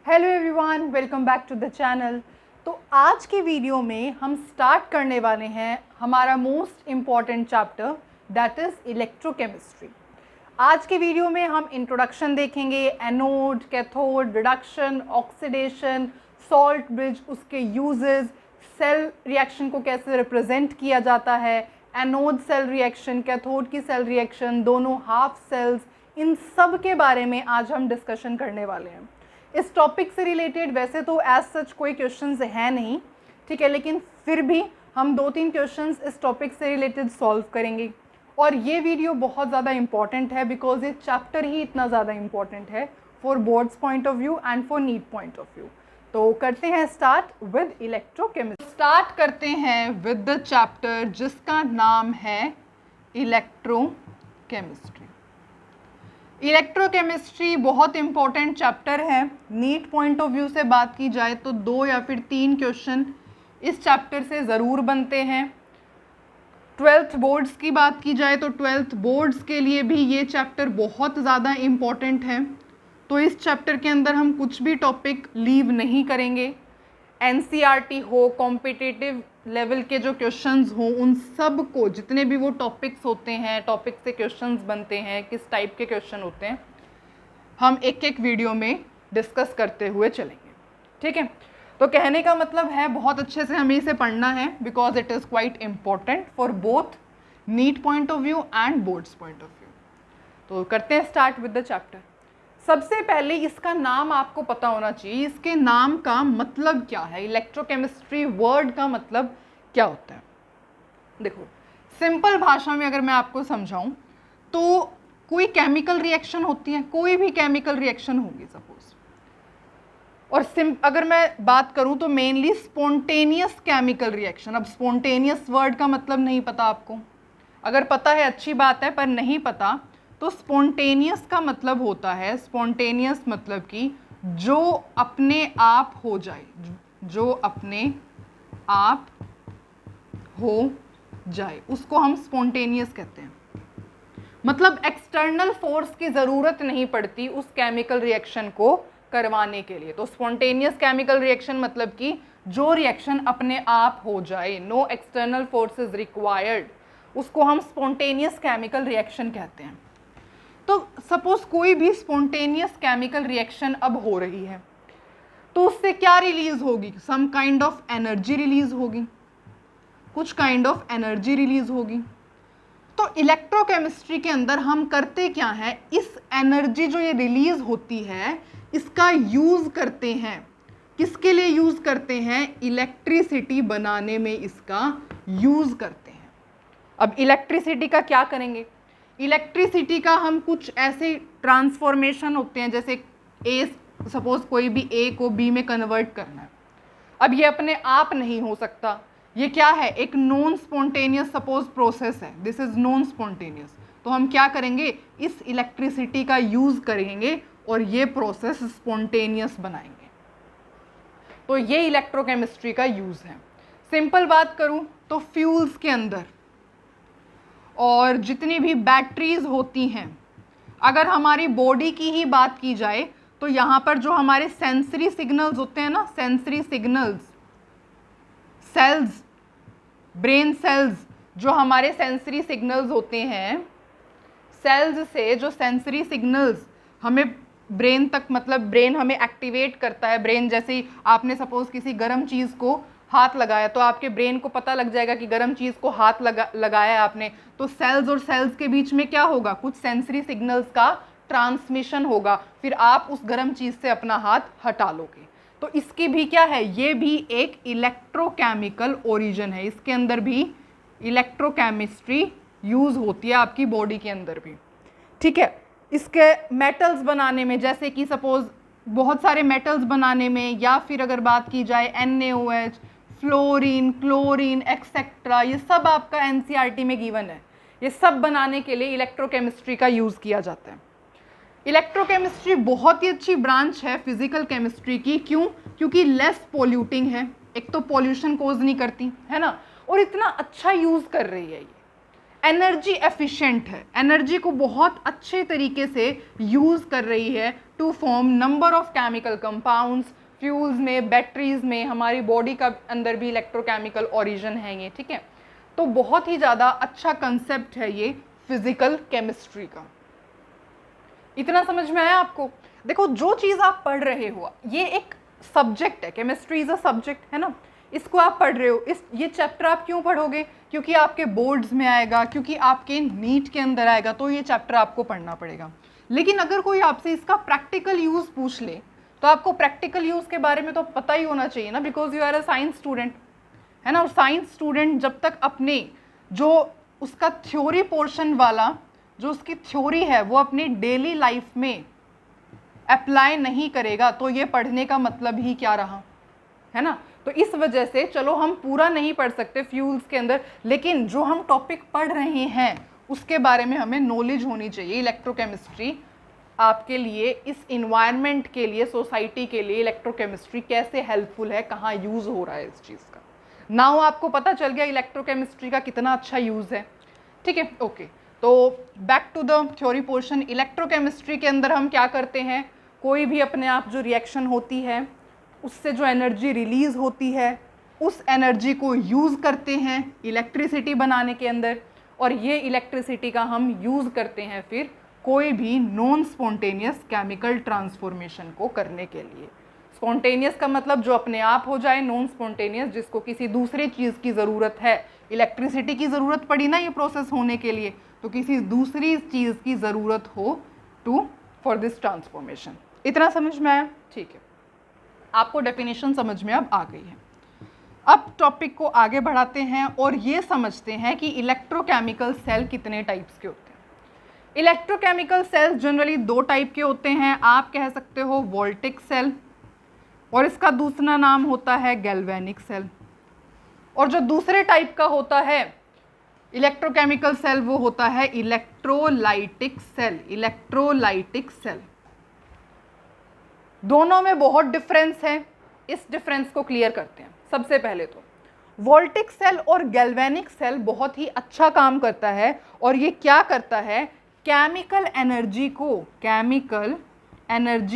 Hello everyone, welcome back to the channel. तो आज की वीडियो में हम स्टार्ट करने वाले हैं हमारा most important chapter, that is electrochemistry. आज के वीडियो में हम इंट्रोडक्शन देखेंगे, anode, cathode, reduction, oxidation, salt bridge, उसके यूजेस, सेल रिएक्शन को कैसे रिप्रेजेंट किया जाता है, एनोड सेल रिएक्शन, कैथोड की सेल रिएक्शन, दोनों हाफ सेल्स, इन सब के बारे में आज हम डिस्कशन करने वाले हैं। इस टॉपिक से रिलेटेड वैसे तो एज सच कोई क्वेश्चंस है नहीं, ठीक है, लेकिन फिर भी हम 2-3 क्वेश्चंस इस टॉपिक से रिलेटेड सॉल्व करेंगे। और ये वीडियो बहुत ज़्यादा इंपॉर्टेंट है बिकॉज ये चैप्टर ही इतना ज़्यादा इंपॉर्टेंट है for boards point of view and for NEET point of view. तो करते हैं स्टार्ट विद इलेक्ट्रोकेमिस्ट्री। स्टार्ट करते हैं विद द चैप्टर जिसका नाम है इलेक्ट्रोकेमिस्ट्री। इलेक्ट्रोकेमिस्ट्री बहुत इंपॉर्टेंट चैप्टर है। नीट पॉइंट ऑफ व्यू से बात की जाए तो 2 या फिर 3 क्वेश्चन इस चैप्टर से ज़रूर बनते हैं। 12th बोर्ड्स की बात की जाए तो 12th बोर्ड्स के लिए भी ये चैप्टर बहुत ज़्यादा इम्पॉर्टेंट है। तो इस चैप्टर के अंदर हम कुछ भी टॉपिक लीव नहीं करेंगे। NCERT हो, कॉम्पिटिटिव लेवल के जो क्वेश्चंस हों, उन सब को, जितने भी वो टॉपिक्स होते हैं, टॉपिक से क्वेश्चंस बनते हैं, किस टाइप के क्वेश्चन होते हैं, हम एक एक वीडियो में डिस्कस करते हुए चलेंगे, ठीक है। तो कहने का मतलब है बहुत अच्छे से हमें इसे पढ़ना है because it is quite important for both NEET point of view and boards point of view. तो करते हैं स्टार्ट विद द चैप्टर। सबसे पहले इसका नाम आपको पता होना चाहिए, इसके नाम का मतलब क्या है, इलेक्ट्रोकेमिस्ट्री वर्ड का मतलब क्या होता है। देखो, सिंपल भाषा में अगर मैं आपको समझाऊं तो कोई केमिकल रिएक्शन होती है, कोई भी केमिकल रिएक्शन होगी सपोज, और अगर मैं बात करूं तो मेनली स्पॉन्टेनियस केमिकल रिएक्शन। अब स्पॉन्टेनियस वर्ड का मतलब नहीं पता आपको, अगर पता है अच्छी बात है, पर नहीं पता तो स्पॉन्टेनियस का मतलब होता है, स्पॉन्टेनियस मतलब कि जो अपने आप हो जाए, जो अपने आप हो जाए, उसको हम स्पॉन्टेनियस कहते हैं। मतलब एक्सटर्नल फोर्स की ज़रूरत नहीं पड़ती उस केमिकल रिएक्शन को करवाने के लिए। तो स्पॉन्टेनियस केमिकल रिएक्शन मतलब कि जो रिएक्शन अपने आप हो जाए, no external force is required, उसको हम स्पॉन्टेनियस केमिकल रिएक्शन कहते हैं। तो सपोज कोई भी स्पॉन्टेनियस केमिकल रिएक्शन अब हो रही है तो उससे क्या रिलीज होगी, some kind of energy release होगी, कुछ काइंड ऑफ एनर्जी रिलीज होगी। तो इलेक्ट्रोकेमिस्ट्री के अंदर हम करते क्या है, इस एनर्जी जो ये रिलीज होती है इसका यूज करते हैं। किसके लिए यूज करते हैं, इलेक्ट्रिसिटी बनाने में इसका यूज करते हैं। अब इलेक्ट्रिसिटी का क्या करेंगे, इलेक्ट्रिसिटी का हम कुछ ऐसे ट्रांसफॉर्मेशन होते हैं, जैसे सपोज कोई भी ए को बी में कन्वर्ट करना है। अब ये अपने आप नहीं हो सकता, ये क्या है, एक नॉन स्पॉन्टेनियस सपोज प्रोसेस है, दिस इज नॉन स्पॉन्टेनियस। तो हम क्या करेंगे, इस इलेक्ट्रिसिटी का यूज करेंगे और ये प्रोसेस स्पॉन्टेनियस बनाएंगे। तो ये इलेक्ट्रोकेमिस्ट्री का यूज है। सिंपल बात करूं तो फ्यूल्स के अंदर और जितनी भी बैटरीज होती हैं, अगर हमारी बॉडी की ही बात की जाए तो यहाँ पर जो हमारे सेंसरी सिग्नल्स होते हैं ना, sensory signals, cells, brain cells, जो हमारे सेंसरी सिग्नल्स होते हैं, सेल्स से जो सेंसरी सिग्नल्स हमें ब्रेन तक, मतलब ब्रेन हमें एक्टिवेट करता है। ब्रेन जैसे ही आपने सपोज किसी गर्म चीज़ को हाथ लगाया तो आपके ब्रेन को पता लग जाएगा कि गर्म चीज़ को हाथ लगाया है आपने, तो सेल्स और सेल्स के बीच में क्या होगा, कुछ सेंसरी सिग्नल्स का ट्रांसमिशन होगा, फिर आप उस गर्म चीज़ से अपना हाथ हटा लोगे। तो इसकी भी क्या है, ये भी एक इलेक्ट्रोकेमिकल ओरिजिन है, इसके अंदर भी इलेक्ट्रोकेमिस्ट्री यूज़ होती है आपकी बॉडी के अंदर भी, ठीक है। इसके मेटल्स बनाने में, जैसे कि सपोज बहुत सारे मेटल्स बनाने में, या फिर अगर बात की जाए NaOH, फ्लोरीन, क्लोरीन एक्सेट्रा, ये सब आपका NCERT में गिवन है। ये सब बनाने के लिए इलेक्ट्रोकेमिस्ट्री का यूज़ किया जाता है। इलेक्ट्रोकेमिस्ट्री बहुत ही अच्छी ब्रांच है फिजिकल केमिस्ट्री की, क्यों, क्योंकि लेस पोल्यूटिंग है, एक तो पोल्यूशन कोज नहीं करती है ना, और इतना अच्छा यूज़ कर रही है ये। एनर्जी एफिशिएंट है, एनर्जी को बहुत अच्छे तरीके से यूज़ कर रही है to form number of chemical compounds, fuels में, बैटरीज में, हमारी बॉडी का अंदर भी इलेक्ट्रोकेमिकल ओरिजिन है ये, ठीक है। तो बहुत ही ज़्यादा अच्छा कंसेप्ट है ये फिजिकल केमिस्ट्री का। इतना समझ में आया आपको? देखो, जो चीज़ आप पढ़ रहे हो ये एक सब्जेक्ट है, केमिस्ट्री इज अ सब्जेक्ट है ना, इसको आप पढ़ रहे हो, ये चैप्टर आप क्यों पढ़ोगे? क्योंकि आपके बोर्ड्स में आएगा, क्योंकि आपके नीट के अंदर आएगा, तो ये चैप्टर आपको पढ़ना पड़ेगा। लेकिन अगर कोई आपसे इसका प्रैक्टिकल यूज़ पूछ ले तो आपको प्रैक्टिकल यूज़ के बारे में तो पता ही होना चाहिए ना, because you are a science student, है ना। और साइंस स्टूडेंट जब तक अपने जो उसका थ्योरी पोर्शन वाला जो उसकी थ्योरी है वो अपनी डेली लाइफ में अप्लाई नहीं करेगा तो ये पढ़ने का मतलब ही क्या रहा, है ना। तो इस वजह से चलो हम पूरा नहीं पढ़ सकते फ्यूल्स के अंदर, लेकिन जो हम टॉपिक पढ़ रहे हैं उसके बारे में हमें नॉलेज होनी चाहिए। इलेक्ट्रोकेमिस्ट्री आपके लिए, इस इन्वायरमेंट के लिए, सोसाइटी के लिए इलेक्ट्रोकेमिस्ट्री कैसे हेल्पफुल है, कहाँ यूज़ हो रहा है इस चीज़ का। नाउ आपको पता चल गया इलेक्ट्रोकेमिस्ट्री का कितना अच्छा यूज़ है, ठीक है। ओके, तो back to the theory portion. Electrochemistry के अंदर हम क्या करते हैं, कोई भी अपने आप जो रिएक्शन होती है उससे जो एनर्जी रिलीज़ होती है उस एनर्जी को यूज़ करते हैं इलेक्ट्रिसिटी बनाने के अंदर, और ये इलेक्ट्रिसिटी का हम यूज़ करते हैं फिर कोई भी नॉन स्पॉन्टेनियस केमिकल ट्रांसफॉर्मेशन को करने के लिए। स्पॉन्टेनियस का मतलब जो अपने आप हो जाए, नॉन स्पॉन्टेनियस जिसको किसी दूसरी चीज़ की ज़रूरत है। इलेक्ट्रिसिटी की ज़रूरत पड़ी ना ये प्रोसेस होने के लिए, तो किसी दूसरी चीज़ की ज़रूरत हो फॉर दिस ट्रांसफॉर्मेशन। इतना समझ में आया? ठीक है, आपको डेफिनेशन समझ में अब आ गई है। अब टॉपिक को आगे बढ़ाते हैं और ये समझते हैं कि इलेक्ट्रोकेमिकल सेल कितने टाइप्स के होते हैं। इलेक्ट्रोकेमिकल सेल्स जनरली दो टाइप के होते हैं। आप कह सकते हो वोल्टिक सेल, और इसका दूसरा नाम होता है गैल्वेनिक सेल। और जो दूसरे टाइप का होता है इलेक्ट्रोकेमिकल सेल वो होता है इलेक्ट्रोलाइटिक सेल। इलेक्ट्रोलाइटिक सेल, दोनों में बहुत डिफरेंस है, इस डिफरेंस को क्लियर करते हैं। सबसे पहले तो वोल्टिक सेल और गैल्वेनिक सेल बहुत ही अच्छा काम करता है, और ये क्या करता है, केमिकल एनर्जी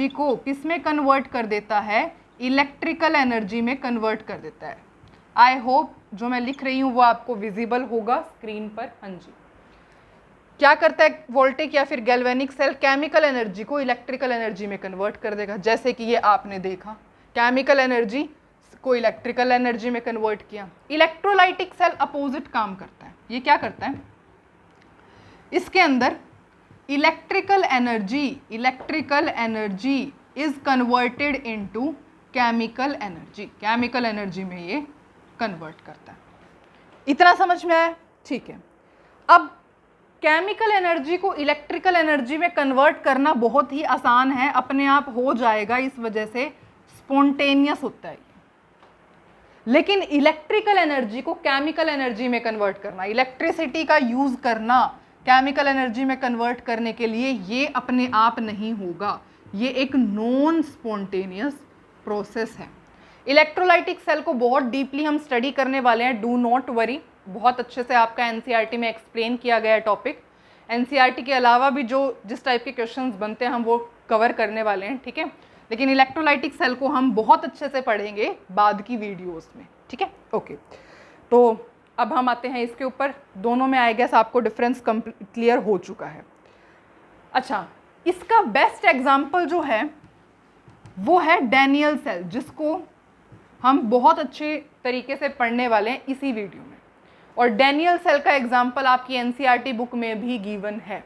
को किस में कन्वर्ट कर देता है, इलेक्ट्रिकल एनर्जी में कन्वर्ट कर देता है। आई होप जो मैं लिख रही हूँ वो आपको विजिबल होगा स्क्रीन पर। हाँ जी, क्या करता है वोल्टिक या फिर गैल्वेनिक सेल, केमिकल एनर्जी को इलेक्ट्रिकल एनर्जी में कन्वर्ट कर देगा। जैसे कि ये आपने देखा, केमिकल एनर्जी को इलेक्ट्रिकल एनर्जी में कन्वर्ट किया। इलेक्ट्रोलाइटिक सेल अपोजिट काम करता है। ये क्या करता है, इसके अंदर electrical energy is converted into chemical energy में ये कन्वर्ट करता है। इतना समझ में आया? ठीक है। अब केमिकल एनर्जी को इलेक्ट्रिकल एनर्जी में कन्वर्ट करना बहुत ही आसान है, अपने आप हो जाएगा, इस वजह से स्पॉन्टेनियस होता है। लेकिन इलेक्ट्रिकल एनर्जी को केमिकल एनर्जी में कन्वर्ट करना, इलेक्ट्रिसिटी का यूज करना केमिकल एनर्जी में कन्वर्ट करने के लिए, ये अपने आप नहीं होगा, ये एक नॉन स्पॉन्टेनियस प्रोसेस है। इलेक्ट्रोलाइटिक सेल को बहुत डीपली हम स्टडी करने वाले हैं, डू नॉट वरी। बहुत अच्छे से आपका एनसीईआरटी में एक्सप्लेन किया गया है टॉपिक। एनसीईआरटी के अलावा भी जिस टाइप के क्वेश्चंस बनते हैं हम वो कवर करने वाले हैं, ठीक है। लेकिन इलेक्ट्रोलाइटिक सेल को हम बहुत अच्छे से पढ़ेंगे बाद की वीडियोस में, ठीक है। ओके, तो अब हम आते हैं इसके ऊपर। दोनों में आई गेस आपको डिफरेंस क्लियर हो चुका है। अच्छा, इसका बेस्ट एग्जाम्पल जो है वो है डैनियल सेल, जिसको हम बहुत अच्छे तरीके से पढ़ने वाले हैं इसी वीडियो में। और डैनियल सेल का एग्जाम्पल आपकी एनसीईआरटी बुक में भी गिवन है।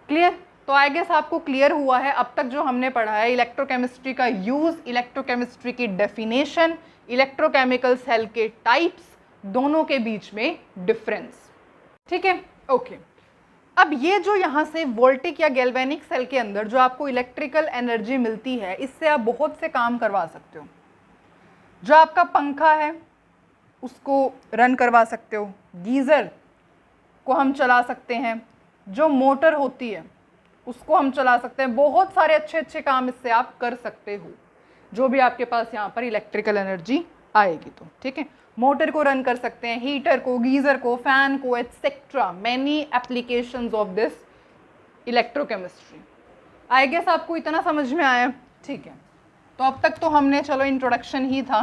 क्लियर? तो आई गेस आपको क्लियर हुआ है अब तक जो हमने पढ़ा है, इलेक्ट्रोकेमिस्ट्री का यूज, इलेक्ट्रोकेमिस्ट्री की डेफिनेशन, इलेक्ट्रोकेमिकल सेल के टाइप्स, दोनों के बीच में डिफरेंस, ठीक है। ओके, अब ये जो यहाँ से वोल्टिक या गैल्वेनिक सेल के अंदर जो आपको इलेक्ट्रिकल एनर्जी मिलती है, इससे आप बहुत से काम करवा सकते हो। जो आपका पंखा है उसको रन करवा सकते हो, गीज़र को हम चला सकते हैं, जो मोटर होती है उसको हम चला सकते हैं। बहुत सारे अच्छे अच्छे काम इससे आप कर सकते हो, जो भी आपके पास यहाँ पर इलेक्ट्रिकल एनर्जी आएगी तो, ठीक है। मोटर को रन कर सकते हैं, हीटर को, गीजर को, फैन को, etcetera, many applications of this electrochemistry. I guess आपको इतना समझ में आया, ठीक है। तो अब तक तो हमने चलो इंट्रोडक्शन ही था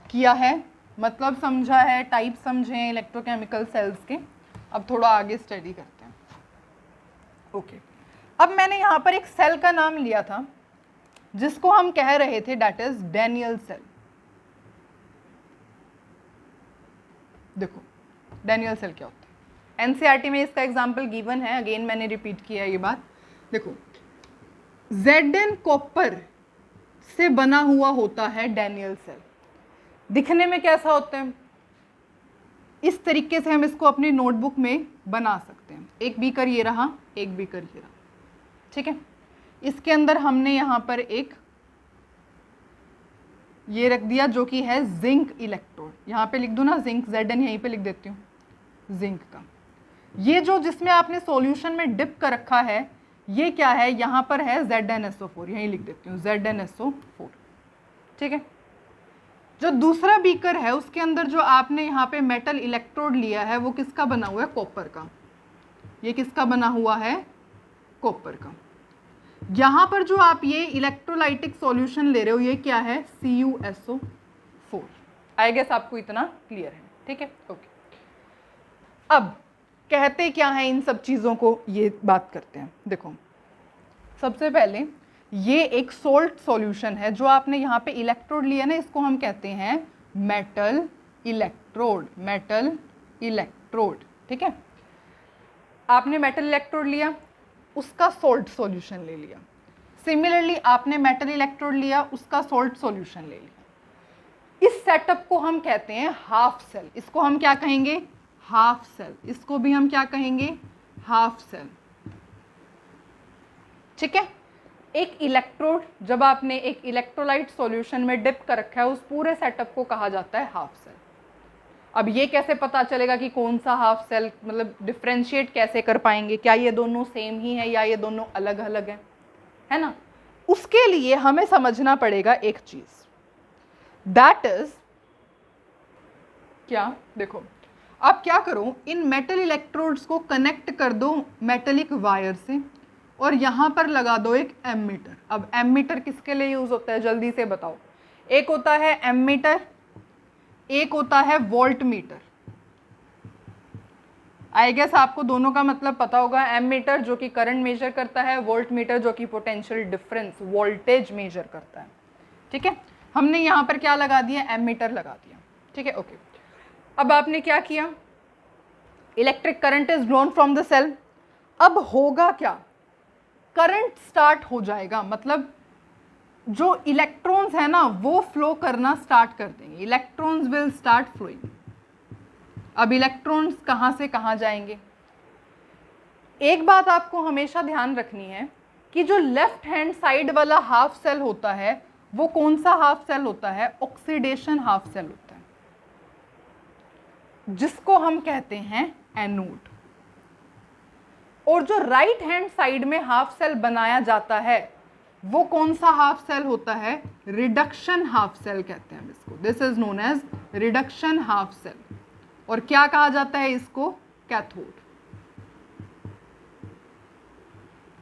किया है, मतलब समझा है, टाइप समझे इलेक्ट्रोकेमिकल सेल्स के। अब थोड़ा आगे स्टडी करते हैं। ओके, अब मैंने यहाँ पर एक सेल का नाम लिया था जिसको हम कह रहे थे दैट इज डैनियल सेल। देखो डैनियल सेल क्या होता है, एनसीईआरटी में इसका एग्जाम्पल गिवन है, अगेन मैंने रिपीट किया है ये बात। देखो Zn कॉपर से बना हुआ होता है डैनियल सेल। दिखने में कैसा होता है, इस तरीके से हम इसको अपनी नोटबुक में बना सकते हैं। एक बीकर ये रहा, एक बीकर ये रहा, ठीक है। इसके अंदर हमने यहाँ पर एक ये रख दिया जो कि है जिंक इलेक्ट्रोड, यहाँ पे लिख दूँ ना जिंक, Zn यहीं पे लिख देती हूँ जिंक का। ये जो जिसमें आपने सॉल्यूशन में डिप कर रखा है ये क्या है, यहाँ पर है ZnSO4, यहीं लिख देती हूँ ZnSO4, ठीक है। जो दूसरा बीकर है उसके अंदर जो आपने यहाँ पे मेटल इलेक्ट्रोड लिया है वो किसका बना हुआ है, कॉपर का। ये किसका बना हुआ है, कॉपर का। यहाँ पर जो आप ये इलेक्ट्रोलाइटिक सॉल्यूशन ले रहे हो ये क्या है, CuSO4। आई गेस आपको इतना क्लियर है, ठीक है, ओके। अब कहते क्या है इन सब चीज़ों को, ये बात करते हैं। देखो सबसे पहले ये एक सोल्ट सॉल्यूशन है, जो आपने यहाँ पे इलेक्ट्रोड लिया ना इसको हम कहते हैं मेटल इलेक्ट्रोड, मेटल इलेक्ट्रोड, ठीक है। आपने मेटल इलेक्ट्रोड लिया, उसका सोल्ट सॉल्यूशन ले लिया। सिमिलरली आपने मेटल इलेक्ट्रोड लिया, उसका सोल्ट सॉल्यूशन ले लिया। इस सेटअप को हम कहते हैं हाफ सेल। इसको हम क्या कहेंगे, हाफ सेल। इसको भी हम क्या कहेंगे, हाफ सेल, ठीक है। एक इलेक्ट्रोड जब आपने एक इलेक्ट्रोलाइट सॉल्यूशन में डिप कर रखा है उस पूरे सेटअप को कहा जाता है हाफ सेल। अब ये कैसे पता चलेगा कि कौन सा हाफ सेल, मतलब डिफ्रेंशिएट कैसे कर पाएंगे, क्या ये दोनों सेम ही है या ये दोनों अलग अलग है ना। उसके लिए हमें समझना पड़ेगा एक चीज, दैट इज क्या, देखो आप क्या करो, इन मेटल इलेक्ट्रोड्स को कनेक्ट कर दो मेटेलिक वायर से और यहाँ पर लगा दो एक एमीटर। अब एमीटर किसके लिए यूज होता है जल्दी से बताओ। एक होता है एमीटर, एक होता है वोल्ट मीटर। आई गेस आपको दोनों का मतलब पता होगा। एमीटर जो कि करंट मेजर करता है, वोल्ट मीटर जो कि पोटेंशियल डिफरेंस वोल्टेज मेजर करता है, ठीक है। हमने यहाँ पर क्या लगा दिया, एमीटर लगा दिया, ठीक है, ओके। अब आपने क्या किया, electric current is drawn from the cell. अब होगा क्या, करंट स्टार्ट हो जाएगा, मतलब जो इलेक्ट्रॉन्स है ना वो फ्लो करना स्टार्ट कर देंगे, इलेक्ट्रॉन्स विल स्टार्ट फ्लोइंग। अब इलेक्ट्रॉन्स कहाँ से कहाँ जाएंगे। एक बात आपको हमेशा ध्यान रखनी है कि जो लेफ्ट हैंड साइड वाला हाफ सेल होता है वो कौन सा हाफ सेल होता है, ऑक्सीडेशन हाफ सेल होता है, जिसको हम कहते हैं एनोड। और जो राइट हैंड साइड में हाफ सेल बनाया जाता है वो कौन सा हाफ सेल होता है, रिडक्शन हाफ सेल कहते हैं इसको। This is known as reduction half cell. और क्या कहा जाता है इसको, कैथोड,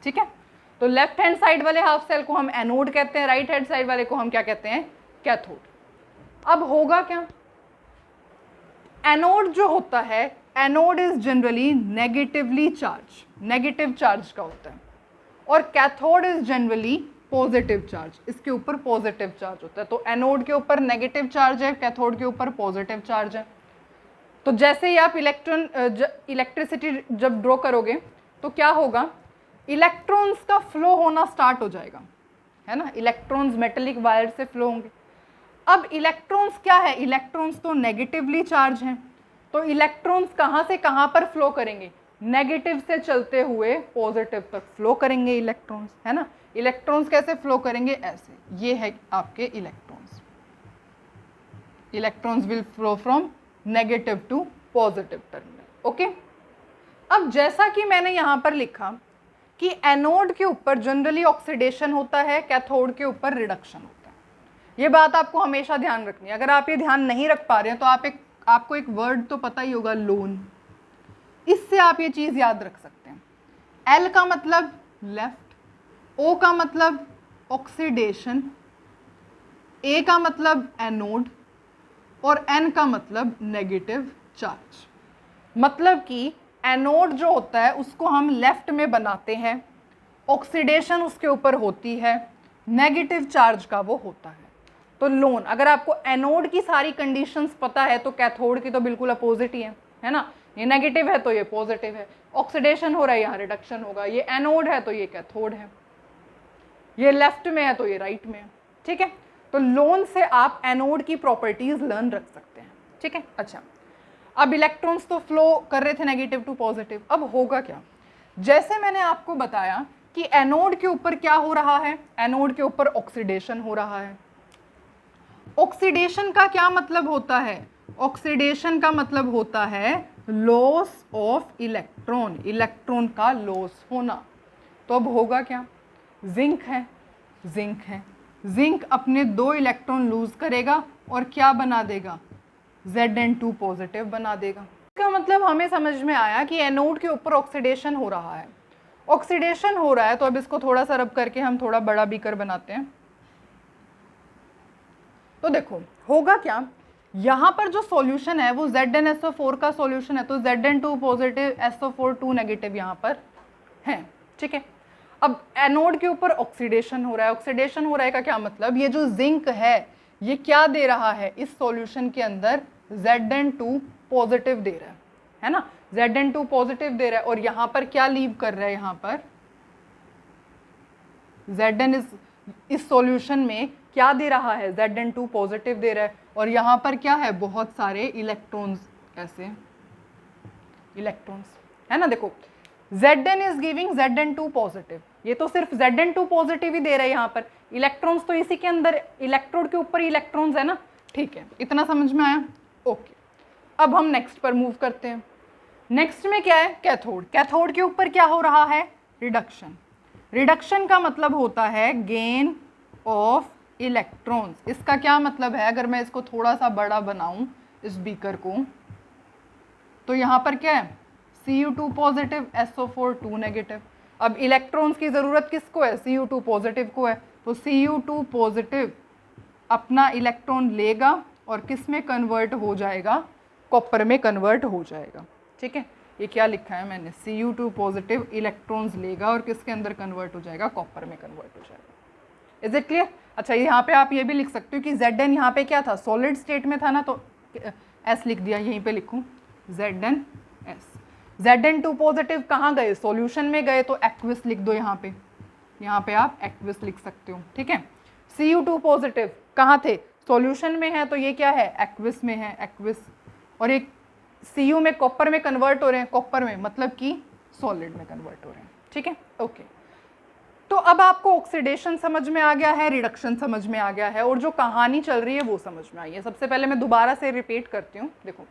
ठीक है। तो लेफ्ट हैंड साइड वाले हाफ सेल को हम एनोड कहते हैं, राइट हैंड साइड वाले को हम क्या कहते हैं, कैथोड। अब होगा क्या, एनोड जो होता है, anode is generally negatively charge, negative charge का होता है, और cathode is generally positive charge, इसके ऊपर पॉजिटिव चार्ज होता है। तो एनोड के ऊपर नेगेटिव चार्ज है, कैथोड के ऊपर पॉजिटिव चार्ज है। तो जैसे ही आप इलेक्ट्रिसिटी जब ड्रॉ करोगे तो क्या होगा, इलेक्ट्रॉन्स का फ्लो होना स्टार्ट हो जाएगा, है ना। इलेक्ट्रॉन्स मेटेलिक वायर से फ्लो होंगे। अब इलेक्ट्रॉन्स क्या है, इलेक्ट्रॉन्स तो नेगेटिवली चार्ज हैं, तो इलेक्ट्रॉन्स कहाँ से कहाँ पर फ्लो करेंगे, नेगेटिव से चलते हुए पॉजिटिव तक फ्लो करेंगे इलेक्ट्रॉन्स, है ना। इलेक्ट्रॉन्स कैसे फ्लो करेंगे, ऐसे, ये है आपके electrons. Electrons will flow from negative to positive terminal, okay. अब जैसा कि मैंने यहाँ पर लिखा कि एनोड के ऊपर जनरली ऑक्सीडेशन होता है, कैथोड के ऊपर रिडक्शन होता है। ये बात आपको हमेशा ध्यान रखनी है। अगर आप ये ध्यान नहीं रख पा रहे हैं तो आपको एक वर्ड तो पता ही होगा, लोन। इससे आप ये चीज़ याद रख सकते हैं। एल का मतलब लेफ्ट, ओ का मतलब ऑक्सीडेशन, ए का मतलब एनोड और एन का मतलब नेगेटिव चार्ज। मतलब कि एनोड जो होता है उसको हम लेफ्ट में बनाते हैं, ऑक्सीडेशन उसके ऊपर होती है, नेगेटिव चार्ज का वो होता है। तो लोन, अगर आपको एनोड की सारी कंडीशंस पता है तो कैथोड की तो बिल्कुल अपोजिट ही है ना। ये नेगेटिव है तो ये पॉजिटिव है, ऑक्सीडेशन हो रहा है यहाँ रिडक्शन होगा, ये एनोड है तो ये कैथोड है, ये लेफ्ट में है तो ये राइट में है। ठीक है, तो लोन से आप एनोड की प्रॉपर्टीज लर्न रख सकते हैं। ठीक है, अच्छा अब इलेक्ट्रॉन्स तो फ्लो कर रहे थे नेगेटिव टू पॉजिटिव, अब होगा क्या? जैसे मैंने आपको बताया कि एनोड के ऊपर क्या हो रहा है, एनोड के ऊपर ऑक्सीडेशन हो रहा है। ऑक्सीडेशन का क्या मतलब होता है? ऑक्सीडेशन का मतलब होता है लॉस ऑफ इलेक्ट्रॉन, इलेक्ट्रॉन का लॉस होना। तो अब होगा क्या? जिंक है, जिंक है, जिंक अपने 2 इलेक्ट्रॉन लूज करेगा और क्या बना देगा? Zn2 पॉजिटिव बना देगा। इसका मतलब हमें समझ में आया कि एनोड के ऊपर ऑक्सीडेशन हो रहा है। ऑक्सीडेशन हो रहा है तो अब इसको थोड़ा सा रब करके हम थोड़ा बड़ा बीकर बनाते हैं। तो देखो होगा क्या, यहाँ पर जो सॉल्यूशन है वो ZnSO4 का सॉल्यूशन है, तो Zn2 पॉजिटिव, SO4 2 नेगेटिव यहाँ पर है। ठीक है, अब एनोड के ऊपर ऑक्सीडेशन हो रहा है। ऑक्सीडेशन हो रहा है का क्या मतलब? ये जो जिंक है ये क्या दे रहा है इस सॉल्यूशन के अंदर? Zn2 पॉजिटिव दे रहा है ना, Zn2 पॉजिटिव दे रहा है। और यहाँ पर क्या लीव कर रहा है? यहाँ पर Zn इस सॉल्यूशन में क्या दे रहा है? Zn2 पॉजिटिव दे रहा है। और यहाँ पर क्या है? बहुत सारे इलेक्ट्रॉन्स, ऐसे इलेक्ट्रॉन्स है ना। देखो Zn is giving Zn2 positive, ये तो सिर्फ Zn2 पॉजिटिव ही दे रहा है। यहाँ पर इलेक्ट्रॉन्स तो इसी के अंदर, इलेक्ट्रोड के ऊपर इलेक्ट्रॉन्स है ना। ठीक है, इतना समझ में आया? ओके, अब हम नेक्स्ट पर मूव करते हैं। नेक्स्ट में क्या है? कैथोड। कैथोड के ऊपर क्या हो रहा है? रिडक्शन। रिडक्शन का मतलब होता है गेन ऑफ इलेक्ट्रॉन्स। इसका क्या मतलब है? अगर मैं इसको थोड़ा सा बड़ा बनाऊं इस बीकर को, तो यहाँ पर क्या है? Cu2 positive, SO4 2 negative. अब इलेक्ट्रॉन्स की ज़रूरत किसको है? Cu2 पॉजिटिव को है। तो Cu2 पॉजिटिव अपना इलेक्ट्रॉन लेगा और किस में कन्वर्ट हो जाएगा? कॉपर में कन्वर्ट हो जाएगा। ठीक है, ये क्या लिखा है मैंने? Cu2 पॉजिटिव इलेक्ट्रॉन्स लेगा और किसके अंदर कन्वर्ट हो जाएगा? कॉपर में कन्वर्ट हो जाएगा। Is it clear? अच्छा, यहाँ पे आप ये भी लिख सकते हो कि Zn यहाँ पे क्या था? सॉलिड स्टेट में था ना, तो S लिख दिया, यहीं पे लिखूँ ZnS। Zn2 पॉजिटिव कहाँ गए? सॉल्यूशन में गए, तो एक्विस लिख दो यहाँ पे आप एक्विस लिख सकते हो। ठीक है, Cu2 पॉजिटिव कहाँ थे? सॉल्यूशन में है, तो ये क्या है? एक्विस में है, एक्विस। और एक Cu में कॉपर में कन्वर्ट हो रहे हैं, कॉपर में मतलब कि सॉलिड में कन्वर्ट हो रहे हैं। ठीक है, ओके। तो अब आपको ऑक्सीडेशन समझ में आ गया है, रिडक्शन समझ में आ गया है, और जो कहानी चल रही है वो समझ में आई है। सबसे पहले मैं दोबारा से रिपीट करती हूँ। देखो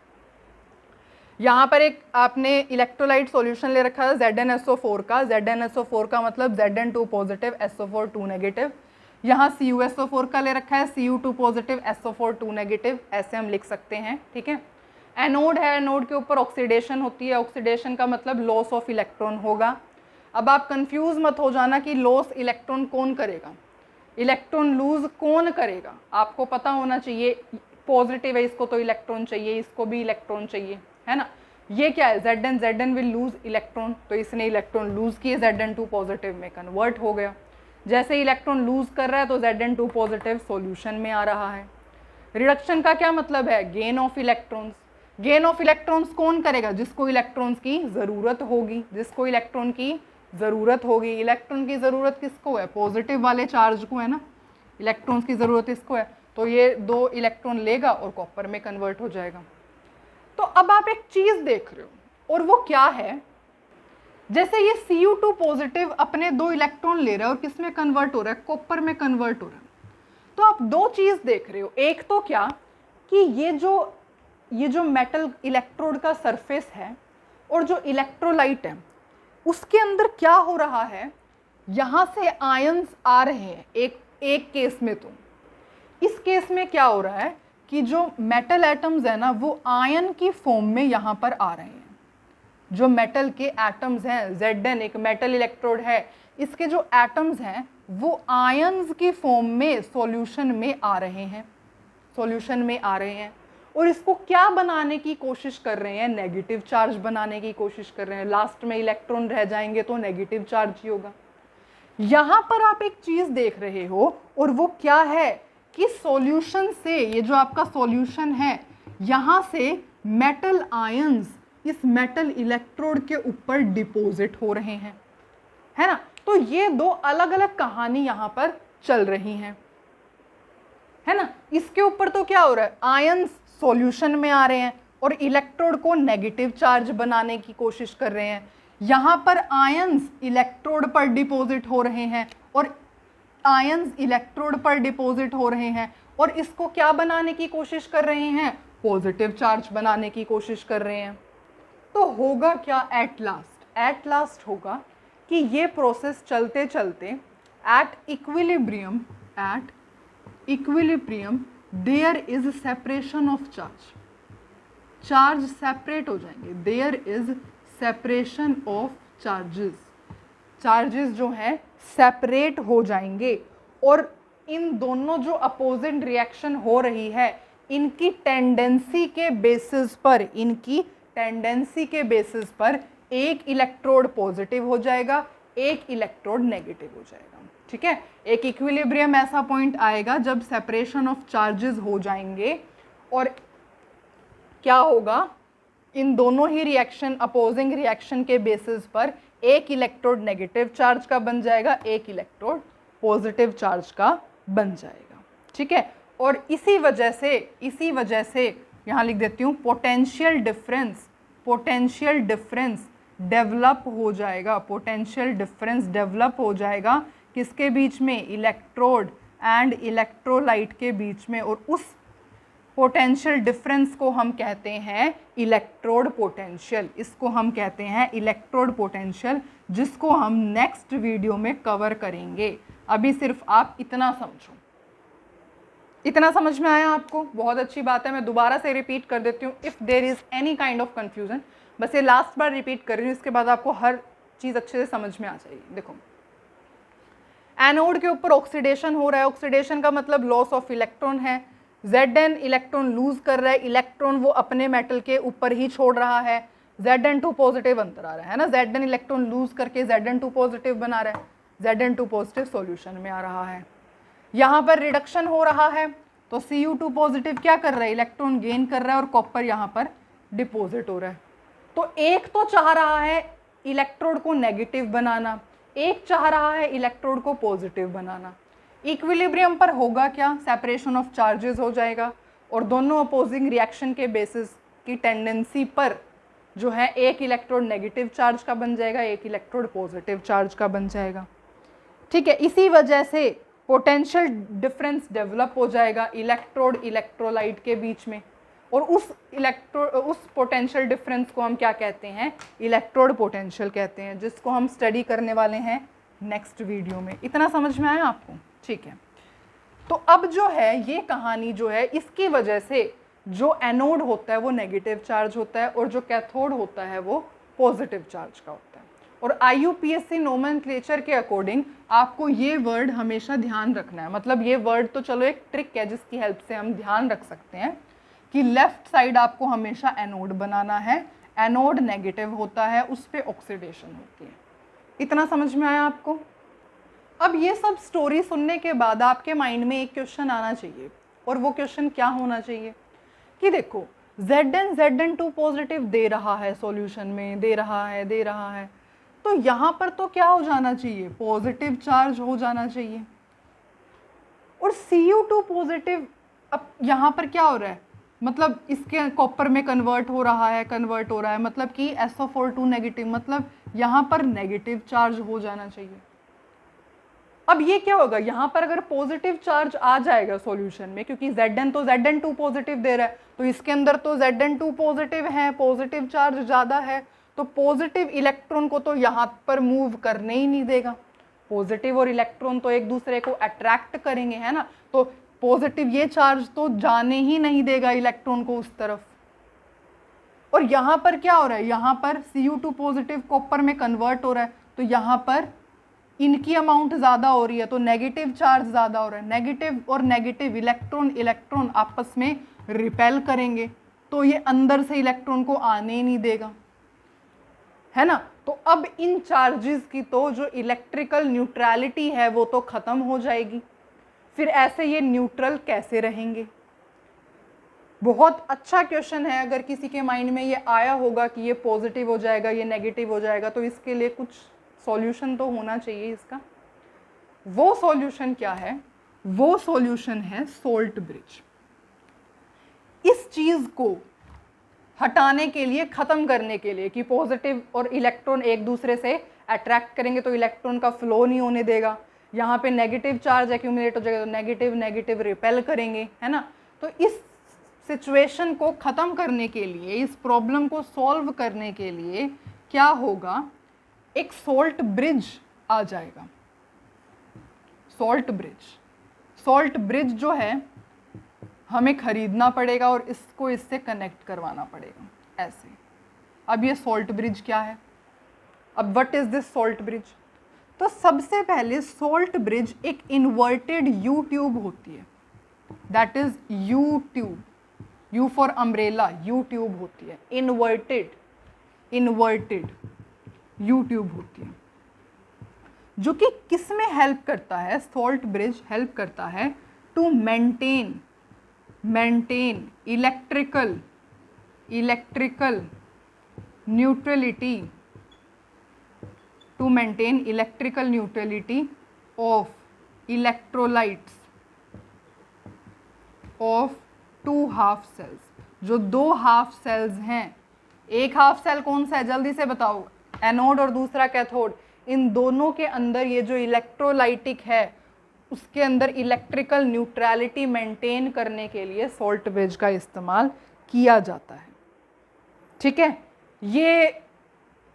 यहाँ पर एक आपने इलेक्ट्रोलाइट सॉल्यूशन ले रखा है ZnSO4 का। ZnSO4 का मतलब Zn2 पॉजिटिव, SO4 2 नेगेटिव। यहाँ CuSO4 का ले रखा है, Cu2 पॉजिटिव, SO4 2 नेगेटिव। ऐसे हम लिख सकते हैं। ठीक है, एनोड है, एनोड के ऊपर ऑक्सीडेशन होती है। ऑक्सीडेशन का मतलब लॉस ऑफ इलेक्ट्रॉन होगा। अब आप कंफ्यूज मत हो जाना कि लॉस इलेक्ट्रॉन कौन करेगा, इलेक्ट्रॉन लूज कौन करेगा। आपको पता होना चाहिए पॉजिटिव है, इसको तो इलेक्ट्रॉन चाहिए, इसको भी इलेक्ट्रॉन चाहिए, है ना। ये क्या है? Zn विल लूज इलेक्ट्रॉन, तो इसने इलेक्ट्रॉन लूज किए, Zn2 पॉजिटिव में कन्वर्ट हो गया। जैसे इलेक्ट्रॉन लूज कर रहा है तो Zn2 पॉजिटिव सॉल्यूशन में आ रहा है। रिडक्शन का क्या मतलब है? Gain of electrons. Gain of electrons कौन करेगा? जिसको इलेक्ट्रॉन्स की ज़रूरत होगी, जिसको इलेक्ट्रॉन की ज़रूरत होगी। इलेक्ट्रॉन की ज़रूरत किसको है? पॉजिटिव वाले चार्ज को, है ना। इलेक्ट्रॉन्स की ज़रूरत इसको है, तो ये 2 इलेक्ट्रॉन लेगा और कॉपर में कन्वर्ट हो जाएगा। तो अब आप एक चीज़ देख रहे हो, और वो क्या है? जैसे ये Cu2 पॉजिटिव अपने 2 इलेक्ट्रॉन ले रहा है और किस में कन्वर्ट हो रहा है? कॉपर में कन्वर्ट हो रहा है। तो आप 2 चीज़ देख रहे हो। एक तो क्या कि ये जो मेटल इलेक्ट्रोड का सरफेस है और जो इलेक्ट्रोलाइट है उसके अंदर क्या हो रहा है? यहाँ से आयंस आ रहे हैं एक केस में, तो इस केस में क्या हो रहा है कि जो मेटल एटम्स है ना वो आयन की फॉर्म में यहाँ पर आ रहे हैं। जो मेटल के एटम्स हैं, Zn एक मेटल इलेक्ट्रोड है, इसके जो एटम्स हैं वो आयंस की फॉर्म में सॉल्यूशन में आ रहे हैं, सॉल्यूशन में आ रहे हैं। और इसको क्या बनाने की कोशिश कर रहे हैं? नेगेटिव चार्ज बनाने की कोशिश कर रहे हैं। लास्ट में इलेक्ट्रॉन रह जाएंगे तो नेगेटिव चार्ज ही होगा। यहाँ पर आप एक चीज देख रहे हो और वो क्या है कि सॉल्यूशन से, ये जो आपका सॉल्यूशन है, यहाँ से मेटल आयंस इस मेटल इलेक्ट्रोड के ऊपर डिपॉजिट हो रहे हैं, है ना। तो ये दो अलग अलग कहानी यहाँ पर चल रही हैं, है ना। इसके ऊपर तो क्या हो रहा है, आयंस सॉल्यूशन में आ रहे हैं और इलेक्ट्रोड को नेगेटिव चार्ज बनाने की कोशिश कर रहे हैं। यहाँ पर आयंस इलेक्ट्रोड पर डिपॉजिट हो रहे हैं और आयंस इलेक्ट्रोड पर डिपॉजिट हो रहे हैं और इसको क्या बनाने की कोशिश कर रहे हैं? पॉजिटिव चार्ज बनाने की कोशिश कर रहे हैं। तो होगा क्या एट लास्ट होगा कि ये प्रोसेस चलते चलते at equilibrium there is separation of charge separate हो जाएंगे। There is separation of charges जो है सेपरेट हो जाएंगे और इन दोनों जो अपोजिट रिएक्शन हो रही है इनकी टेंडेंसी के बेसिस पर एक इलेक्ट्रोड पॉजिटिव हो जाएगा, एक इलेक्ट्रोड नेगेटिव हो जाएगा। ठीक है, एक इक्विलिब्रियम ऐसा पॉइंट आएगा जब सेपरेशन ऑफ चार्जेस हो जाएंगे और क्या होगा, इन दोनों ही रिएक्शन, अपोजिंग रिएक्शन के बेसिस पर एक इलेक्ट्रोड नेगेटिव चार्ज का बन जाएगा, एक इलेक्ट्रोड पॉजिटिव चार्ज का बन जाएगा। ठीक है, और इसी वजह से यहाँ लिख देती हूँ, पोटेंशियल डिफरेंस डेवलप हो जाएगा किसके बीच में? इलेक्ट्रोड एंड इलेक्ट्रोलाइट के बीच में। और उस पोटेंशियल डिफरेंस को हम कहते हैं इलेक्ट्रोड पोटेंशियल। इसको हम कहते हैं इलेक्ट्रोड पोटेंशियल, जिसको हम नेक्स्ट वीडियो में कवर करेंगे। अभी सिर्फ आप इतना समझो। इतना समझ में आया आपको? बहुत अच्छी बात है। मैं दोबारा से रिपीट कर देती हूँ, if there is any kind of confusion. बस ये लास्ट बार रिपीट कर रही हूँ, इसके बाद आपको हर चीज़ अच्छे से समझ में आ जाएगी। देखो, एनोड के ऊपर ऑक्सीडेशन हो रहा है। ऑक्सीडेशन का मतलब लॉस ऑफ इलेक्ट्रॉन है। Zn इलेक्ट्रॉन लूज कर रहा है, इलेक्ट्रॉन वो अपने मेटल के ऊपर ही छोड़ रहा है। Zn2 पॉजिटिव अंतर आ रहा है ना, Zn इलेक्ट्रॉन लूज करके Zn2 पॉजिटिव बना रहा है, Zn2 पॉजिटिव सॉल्यूशन में आ रहा है। यहाँ पर रिडक्शन हो रहा है तो Cu2 पॉजिटिव क्या कर रहा है? इलेक्ट्रॉन गेन कर रहा है और कॉपर यहाँ पर डिपॉजिट हो रहा है। तो एक तो चाह रहा है इलेक्ट्रोड को नेगेटिव बनाना, एक चाह रहा है इलेक्ट्रोड को पॉजिटिव बनाना। इक्विलिब्रियम पर होगा क्या? सेपरेशन ऑफ चार्जेस हो जाएगा और दोनों अपोजिंग रिएक्शन के बेसिस की टेंडेंसी पर जो है एक इलेक्ट्रोड नेगेटिव चार्ज का बन जाएगा, एक इलेक्ट्रोड पॉजिटिव चार्ज का बन जाएगा। ठीक है, इसी वजह से पोटेंशियल डिफरेंस डेवलप हो जाएगा इलेक्ट्रोड इलेक्ट्रोलाइट के बीच में और उस पोटेंशियल डिफरेंस को हम क्या कहते हैं? इलेक्ट्रोड पोटेंशियल कहते हैं, जिसको हम स्टडी करने वाले हैं नेक्स्ट वीडियो में। इतना समझ में आया आपको? ठीक है, तो अब जो है ये कहानी जो है, इसकी वजह से जो एनोड होता है वो नेगेटिव चार्ज होता है और जो कैथोड होता है वो पॉजिटिव चार्ज का होता है। और IUPAC नोमेनक्लेचर के अकॉर्डिंग आपको ये वर्ड हमेशा ध्यान रखना है। मतलब ये वर्ड तो चलो एक ट्रिक है जिसकी हेल्प से हम ध्यान रख सकते हैं कि लेफ्ट साइड आपको हमेशा एनोड बनाना है। एनोड नेगेटिव होता है, उस पर ऑक्सीडेशन होती है। इतना समझ में आया आपको? अब ये सब स्टोरी सुनने के बाद आपके माइंड में एक क्वेश्चन आना चाहिए और वो क्वेश्चन क्या होना चाहिए कि देखो Zn2 पॉजिटिव दे रहा है, सॉल्यूशन में दे रहा है, तो यहाँ पर तो क्या हो जाना चाहिए? पॉजिटिव चार्ज हो जाना चाहिए। और Cu2 पॉजिटिव, अब यहाँ पर क्या हो रहा है? मतलब इसके कॉपर में कन्वर्ट हो रहा है, मतलब कि SO4 नेगेटिव, मतलब यहाँ पर नेगेटिव चार्ज हो जाना चाहिए। अब ये क्या होगा? यहाँ पर अगर पॉजिटिव चार्ज आ जाएगा सॉल्यूशन में, क्योंकि Zn तो Zn2 पॉजिटिव दे रहा है, तो इसके अंदर तो Zn2 पॉजिटिव है, पॉजिटिव चार्ज ज़्यादा है, तो पॉजिटिव इलेक्ट्रॉन को तो यहाँ पर मूव करने ही नहीं देगा। पॉजिटिव और इलेक्ट्रॉन तो एक दूसरे को अट्रैक्ट करेंगे, है ना। तो पॉजिटिव ये चार्ज तो जाने ही नहीं देगा इलेक्ट्रॉन को उस तरफ। और यहाँ पर क्या हो रहा है, यहाँ पर Cu2 पॉजिटिव कॉपर में कन्वर्ट हो रहा है, तो यहाँ पर इनकी अमाउंट ज़्यादा हो रही है, तो नेगेटिव चार्ज ज़्यादा हो रहा है। नेगेटिव और नेगेटिव इलेक्ट्रॉन इलेक्ट्रॉन आपस में रिपेल करेंगे, तो ये अंदर से इलेक्ट्रॉन को आने ही नहीं देगा, है ना। तो अब इन चार्जेस की तो जो इलेक्ट्रिकल न्यूट्रलिटी है वो तो ख़त्म हो जाएगी। फिर ऐसे ये न्यूट्रल कैसे रहेंगे? बहुत अच्छा क्वेश्चन है। अगर किसी के माइंड में ये आया होगा कि ये पॉजिटिव हो जाएगा, ये नेगेटिव हो जाएगा, तो इसके लिए कुछ सॉल्यूशन तो होना चाहिए इसका। वो सॉल्यूशन क्या है? वो सॉल्यूशन है सोल्ट ब्रिज। इस चीज को हटाने के लिए, खत्म करने के लिए कि पॉजिटिव और इलेक्ट्रॉन एक दूसरे से अट्रैक्ट करेंगे तो इलेक्ट्रॉन का फ्लो नहीं होने देगा, यहाँ पे नेगेटिव चार्ज एक्यूमुलेट हो जाएगा तो नेगेटिव नेगेटिव रिपेल करेंगे, है ना। तो इस सिचुएशन को ख़त्म करने के लिए, इस प्रॉब्लम को सॉल्व करने के लिए क्या होगा, एक सोल्ट ब्रिज आ जाएगा। सोल्ट ब्रिज जो है हमें खरीदना पड़ेगा और इसको इससे कनेक्ट करवाना पड़ेगा ऐसे। अब ये सोल्ट ब्रिज क्या है? अब what is this salt bridge? तो सबसे पहले सोल्ट ब्रिज एक इन्वर्टेड यू ट्यूब होती है, that is you tube, you for umbrella, you tube होती है, इन्वर्टेड यू ट्यूब होती है, जो कि किस में हेल्प करता है? सोल्ट ब्रिज हेल्प करता है to maintain electrical neutrality, to maintain electrical neutrality of electrolytes of two half cells. जो दो हाफ सेल्स हैं, एक हाफ सेल कौन सा है जल्दी से बताओ? एनोड और दूसरा कैथोड। इन दोनों के अंदर ये जो इलेक्ट्रोलाइटिक है उसके अंदर इलेक्ट्रिकल न्यूट्रलिटी मेंटेन करने के लिए सोल्ट ब्रिज का इस्तेमाल किया जाता है। ठीक है, ये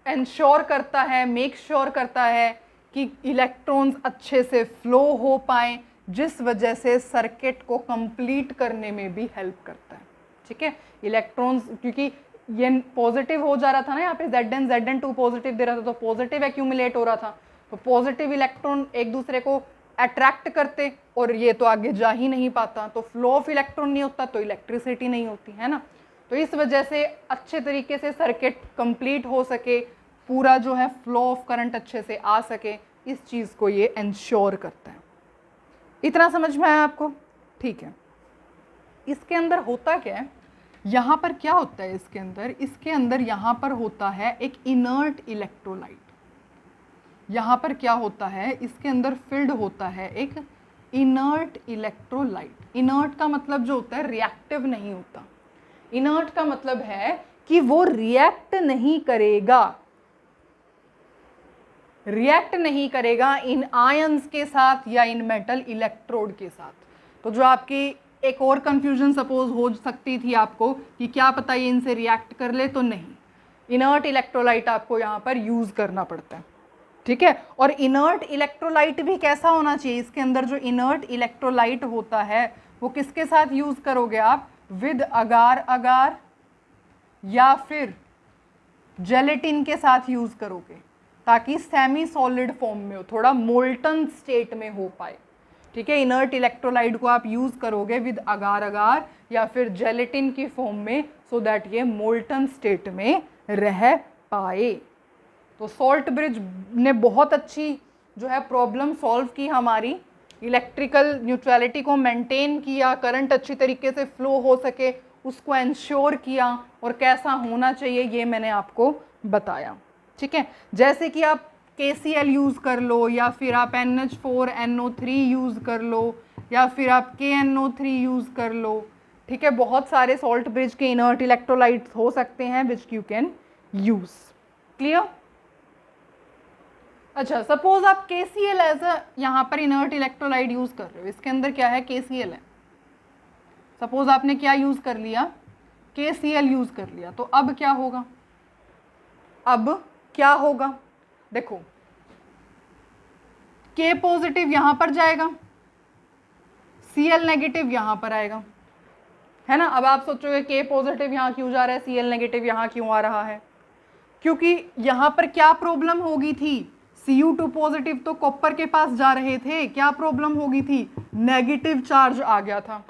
इंश्योर करता है, मेक श्योर करता है कि इलेक्ट्रॉन्स अच्छे से फ्लो हो पाएँ, जिस वजह से सर्किट को कंप्लीट करने में भी हेल्प करता है। ठीक है, इलेक्ट्रॉन्स, क्योंकि ये पॉजिटिव हो जा रहा था ना, यहाँ पे Zn2 पॉजिटिव दे रहा था तो पॉजिटिव एक्यूमुलेट हो रहा था, तो पॉजिटिव इलेक्ट्रॉन एक दूसरे को अट्रैक्ट करते और ये तो आगे जा ही नहीं पाता, तो फ्लो ऑफ इलेक्ट्रॉन नहीं होता तो इलेक्ट्रिसिटी नहीं होती, है ना। तो इस वजह से अच्छे तरीके से सर्किट कंप्लीट हो सके, पूरा जो है फ्लो ऑफ करंट अच्छे से आ सके, इस चीज़ को ये इंश्योर करता है। इतना समझ में आया आपको? ठीक है, इसके अंदर होता क्या है, यहाँ पर क्या होता है इसके अंदर यहाँ पर होता है एक इनर्ट इलेक्ट्रोलाइट। यहाँ पर क्या होता है, इसके अंदर फील्ड होता है एक इनर्ट इलेक्ट्रोलाइट। इनर्ट का मतलब जो होता है रिएक्टिव नहीं होता। इनर्ट का मतलब है कि वो रिएक्ट नहीं करेगा इन आयंस के साथ या इन मेटल इलेक्ट्रोड के साथ। तो जो आपकी एक और कंफ्यूजन सपोज हो सकती थी आपको कि क्या पता ये इनसे रिएक्ट कर ले, तो नहीं, इनर्ट इलेक्ट्रोलाइट आपको यहाँ पर यूज करना पड़ता है। ठीक है, और इनर्ट इलेक्ट्रोलाइट भी कैसा होना चाहिए? इसके अंदर जो इनर्ट इलेक्ट्रोलाइट होता है वो किसके साथ यूज करोगे आप? विद अगार या फिर जेलेटिन के साथ यूज करोगे, ताकि सेमी सॉलिड फॉर्म में हो, थोड़ा मोल्टन स्टेट में हो पाए। ठीक है, इनर्ट इलेक्ट्रोलाइट को आप यूज करोगे विद अगार या फिर जेलेटिन की फॉर्म में, सो दैट ये मोल्टन स्टेट में रह पाए। तो सोल्ट ब्रिज ने बहुत अच्छी जो है प्रॉब्लम सॉल्व की हमारी, इलेक्ट्रिकल न्यूट्रलिटी को मेंटेन किया, करंट अच्छी तरीके से फ्लो हो सके उसको इंश्योर किया, और कैसा होना चाहिए ये मैंने आपको बताया। ठीक है, जैसे कि आप KCl यूज़ कर लो, या फिर आप NH4NO3 यूज़ कर लो, या फिर आप KNO3 यूज़ कर लो। ठीक है, बहुत सारे सॉल्ट ब्रिज के इनर्ट इलेक्ट्रोलाइट्स हो सकते हैं which you can use. Clear? अच्छा, सपोज आप KCl एज अ यहाँ पर इनर्ट इलेक्ट्रोलाइट यूज़ कर रहे हो, इसके अंदर क्या है? KCl है। सपोज आपने क्या यूज़ कर लिया? KCl यूज़ कर लिया, तो अब क्या होगा? देखो, K पॉजिटिव यहाँ पर जाएगा, Cl नेगेटिव यहाँ पर आएगा, है ना। अब आप सोचोगे K पॉजिटिव यहाँ क्यों जा रहा है, Cl नेगेटिव यहाँ क्यों आ रहा है, क्योंकि यहाँ पर क्या प्रॉब्लम होगी थी, Cu2 पॉजिटिव तो कॉपर के पास जा रहे थे, क्या प्रॉब्लम होगी थी, नेगेटिव चार्ज आ गया था।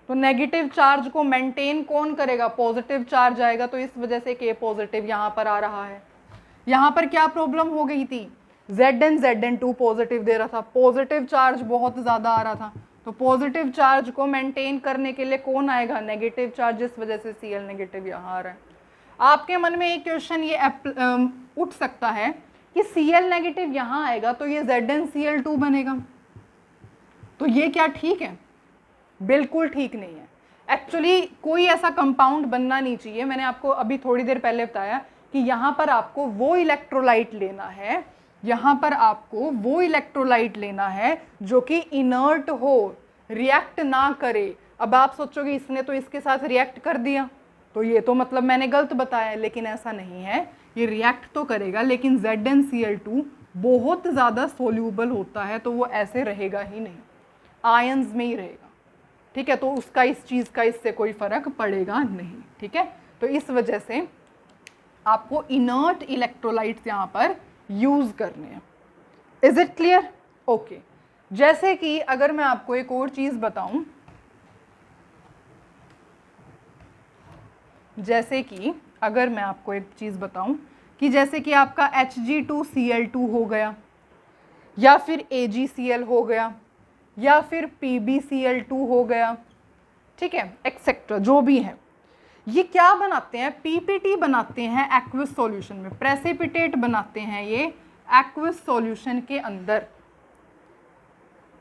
तो नेगेटिव चार्ज को मेंटेन कौन करेगा, पॉजिटिव चार्ज आएगा, तो इस वजह से K पॉजिटिव यहाँ पर आ रहा है। यहाँ पर क्या प्रॉब्लम हो गई थी, Zn पॉजिटिव दे रहा था, पॉजिटिव चार्ज बहुत ज़्यादा आ रहा था, तो पॉजिटिव चार्ज को मेंटेन करने के लिए कौन आएगा, नेगेटिव चार्ज, जिस वजह से Cl नेगेटिव यहाँ आ रहा है। आपके मन में एक क्वेश्चन ये उठ सकता है कि Cl नेगेटिव यहाँ आएगा तो ये ZnCl2 बनेगा, तो ये क्या ठीक है, बिल्कुल ठीक नहीं है। एक्चुअली कोई ऐसा कंपाउंड बनना नहीं चाहिए। मैंने आपको अभी थोड़ी देर पहले बताया कि यहाँ पर आपको वो इलेक्ट्रोलाइट लेना है, यहाँ पर आपको वो इलेक्ट्रोलाइट लेना है जो कि इनर्ट हो, रिएक्ट ना करे। अब आप सोचोगे इसने तो इसके साथ रिएक्ट कर दिया, तो ये तो मतलब मैंने गलत बताया, लेकिन ऐसा नहीं है, ये रिएक्ट तो करेगा, लेकिन ZnCl2 बहुत ज़्यादा सोल्यूबल होता है, तो वो ऐसे रहेगा ही नहीं, आयंस में ही रहेगा, ठीक है। तो उसका इस चीज़ का इससे कोई फर्क पड़ेगा नहीं, ठीक है। तो इस वजह से आपको इनर्ट इलेक्ट्रोलाइट्स यहाँ पर यूज करने हैं। Is it clear? ओके। जैसे कि अगर मैं आपको एक और चीज बताऊं, जैसे कि अगर मैं आपको एक चीज बताऊं कि जैसे कि आपका Hg2Cl2 हो गया, या फिर AgCl हो गया, या फिर PbCl2 हो गया, ठीक है, एक्सेट्रा जो भी है, ये क्या बनाते हैं, पीपीटी बनाते हैं एक्वस सॉल्यूशन में, प्रेसिपिटेट बनाते हैं ये एक्वस सॉल्यूशन के अंदर।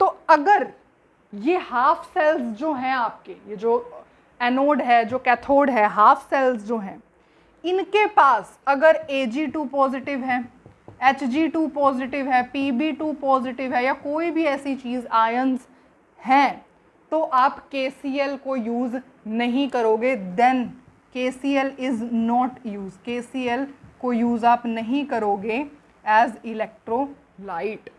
तो अगर ये हाफ सेल्स जो हैं आपके, ये जो एनोड है, जो कैथोड है, हाफ सेल्स जो हैं, इनके पास अगर Ag2 पॉजिटिव है, Hg2 पॉजिटिव है, Pb2 पॉजिटिव है, या कोई भी ऐसी चीज़ आयंस हैं, तो आप KCl को यूज़ नहीं करोगे, then KCl is not use, KCl को यूज़ आप नहीं करोगे एज इलेक्ट्रोलाइट,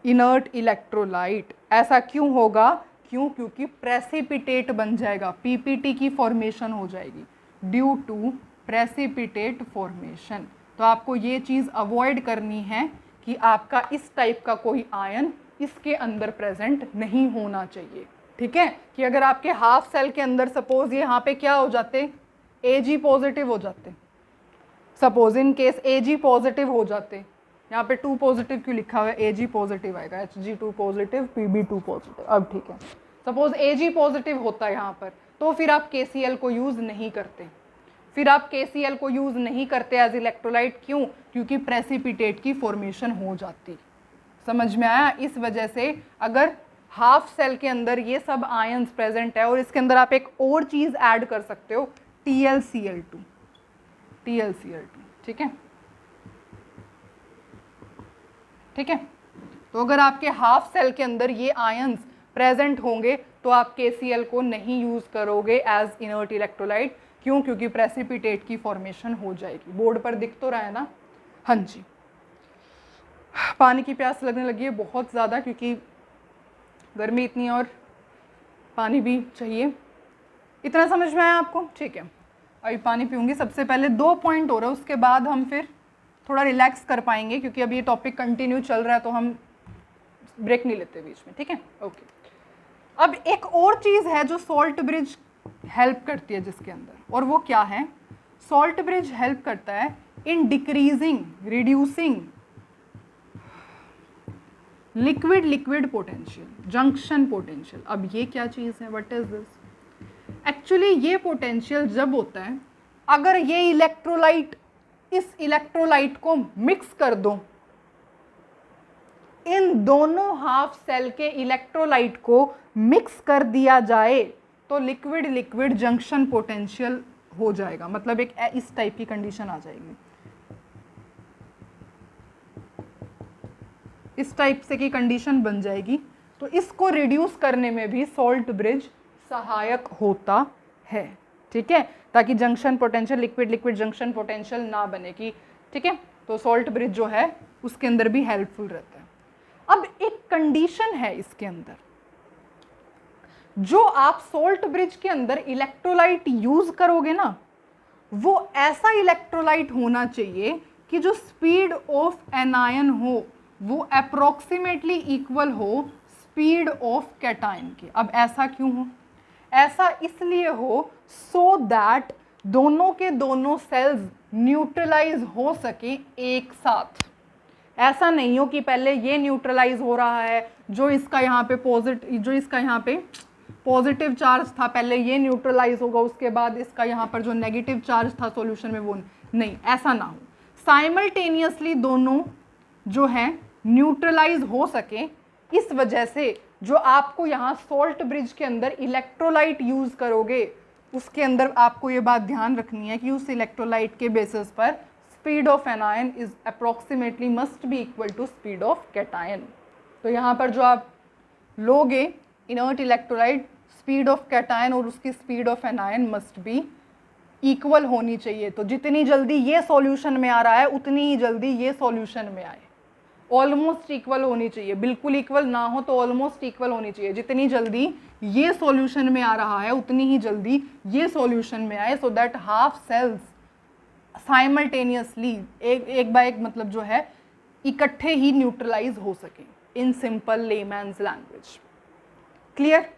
इनर्ट इलेक्ट्रोलाइट। ऐसा क्यों होगा, क्योंकि प्रेसिपिटेट बन जाएगा, पीपीटी की फॉर्मेशन हो जाएगी ड्यू टू प्रेसिपिटेट फॉर्मेशन। तो आपको ये चीज़ अवॉइड करनी है कि आपका इस टाइप का कोई आयन इसके अंदर प्रेजेंट नहीं होना चाहिए, ठीक है। कि अगर आपके हाफ सेल के अंदर सपोज ये यहाँ पे क्या हो जाते, Ag पॉजिटिव हो जाते, suppose in case Ag positive हो जाते, यहाँ पे 2 पॉजिटिव क्यों लिखा हुआ है, Ag पॉजिटिव आएगा, Hg2 पॉजिटिव, Pb2 पॉजिटिव। अब ठीक है, सपोज Ag पॉजिटिव होता है यहाँ पर, तो फिर आप KCl को यूज़ नहीं करते, फिर आप KCl को यूज़ नहीं करते एज इलेक्ट्रोलाइट, क्यों, क्योंकि प्रेसिपिटेट की फॉर्मेशन हो जाती। समझ में आया? इस वजह से अगर हाफ सेल के अंदर ये सब आयंस प्रेजेंट है, और इसके अंदर आप एक और चीज़ ऐड कर सकते हो, TlCl2, ठीक है, ठीक है। तो अगर आपके हाफ सेल के अंदर ये आयंस प्रेजेंट होंगे तो आप KCl को नहीं यूज़ करोगे एज इनर्ट इलेक्ट्रोलाइट, क्यों, क्योंकि प्रेसिपिटेट की फॉर्मेशन हो जाएगी। बोर्ड पर दिख तो रहा है ना? हाँ जी। पानी की प्यास लगने लगी है बहुत ज़्यादा, क्योंकि गर्मी इतनी और पानी भी चाहिए। इतना समझ में आया आपको? ठीक है, अभी पानी पीऊँगी। सबसे पहले 2 पॉइंट हो रहा है, उसके बाद हम फिर थोड़ा रिलैक्स कर पाएंगे, क्योंकि अभी ये टॉपिक कंटिन्यू चल रहा है, तो हम ब्रेक नहीं लेते बीच में, ठीक है, ओके। अब एक और चीज़ है जो सॉल्ट ब्रिज हेल्प करती है जिसके अंदर, और वो क्या है, सॉल्ट ब्रिज हेल्प करता है in decreasing, reducing liquid liquid potential, junction potential. अब ये क्या चीज़ है, व्हाट इज दिस? एक्चुअली ये पोटेंशियल जब होता है, अगर ये इलेक्ट्रोलाइट इस इलेक्ट्रोलाइट को मिक्स कर दो, इन दोनों हाफ सेल के इलेक्ट्रोलाइट को मिक्स कर दिया जाए, तो लिक्विड लिक्विड जंक्शन पोटेंशियल हो जाएगा, मतलब एक इस टाइप की कंडीशन आ जाएगी, इस टाइप से की कंडीशन बन जाएगी। तो इसको रिड्यूस करने में भी सॉल्ट ब्रिज सहायक होता है, ठीक है, ताकि junction potential, liquid liquid junction potential ना बने की, ठीक है। तो सॉल्ट ब्रिज जो है उसके अंदर भी हेल्पफुल रहता है। अब एक कंडीशन है इसके अंदर, जो आप सोल्ट ब्रिज के अंदर इलेक्ट्रोलाइट यूज करोगे ना, वो ऐसा इलेक्ट्रोलाइट होना चाहिए कि जो स्पीड ऑफ एनायन हो वो अप्रोक्सीमेटली इक्वल हो स्पीड ऑफ कैटायन के। अब ऐसा क्यों हो? ऐसा इसलिए हो सो दैट दोनों के दोनों सेल्स न्यूट्रलाइज हो सके एक साथ। ऐसा नहीं हो कि पहले ये न्यूट्रलाइज हो रहा है, जो इसका यहाँ पे पॉजिटिव चार्ज था पहले ये न्यूट्रलाइज होगा, उसके बाद इसका यहाँ पर जो नेगेटिव चार्ज था सॉल्यूशन में वो नहीं, ऐसा ना हो। साइमल्टेनियसली दोनों जो है न्यूट्रलाइज हो सके। इस वजह से जो आपको यहाँ सोल्ट ब्रिज के अंदर इलेक्ट्रोलाइट यूज करोगे उसके अंदर आपको ये बात ध्यान रखनी है कि उस इलेक्ट्रोलाइट के बेसिस पर speed of anion is approximately must be equal to speed of cation. तो यहाँ पर जो आप लोगे inert electrolyte, speed of cation और उसकी speed of anion must be equal होनी चाहिए। तो जितनी जल्दी ये सॉल्यूशन में आ रहा है उतनी ही जल्दी ये सॉल्यूशन में आए। ऑलमोस्ट इक्वल होनी चाहिए, बिल्कुल इक्वल ना हो तो ऑलमोस्ट इक्वल होनी चाहिए। जितनी जल्दी ये सॉल्यूशन में आ रहा है उतनी ही जल्दी ये सॉल्यूशन में आए, so that half cells simultaneously एक बाय एक मतलब जो है इकट्ठे ही न्यूट्रलाइज हो सके in simple layman's language. Clear?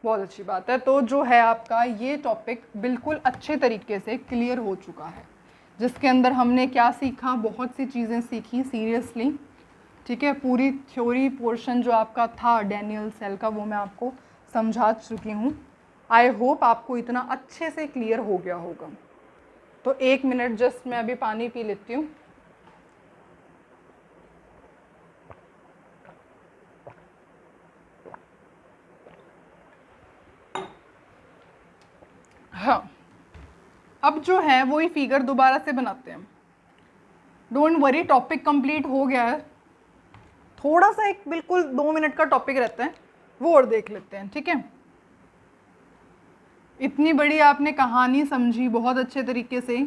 बहुत अच्छी बात है। तो जो है आपका ये टॉपिक बिल्कुल अच्छे तरीके से क्लियर हो चुका है, जिसके अंदर हमने क्या सीखा, बहुत सी चीज़ें सीखी सीरियसली। ठीक है, पूरी थ्योरी पोर्शन जो आपका था डैनियल सेल का वो मैं आपको समझा चुकी हूँ। आई होप आपको इतना अच्छे से क्लियर हो गया होगा। तो 1 मिनट जस्ट मैं अभी पानी पी लेती हूँ। हाँ, अब जो है वही फिगर दोबारा से बनाते हैं। डोंट वरी, टॉपिक कंप्लीट हो गया है। थोड़ा सा एक बिल्कुल 2 मिनट का टॉपिक रहता है वो और देख लेते हैं। ठीक है, इतनी बड़ी आपने कहानी समझी बहुत अच्छे तरीके से।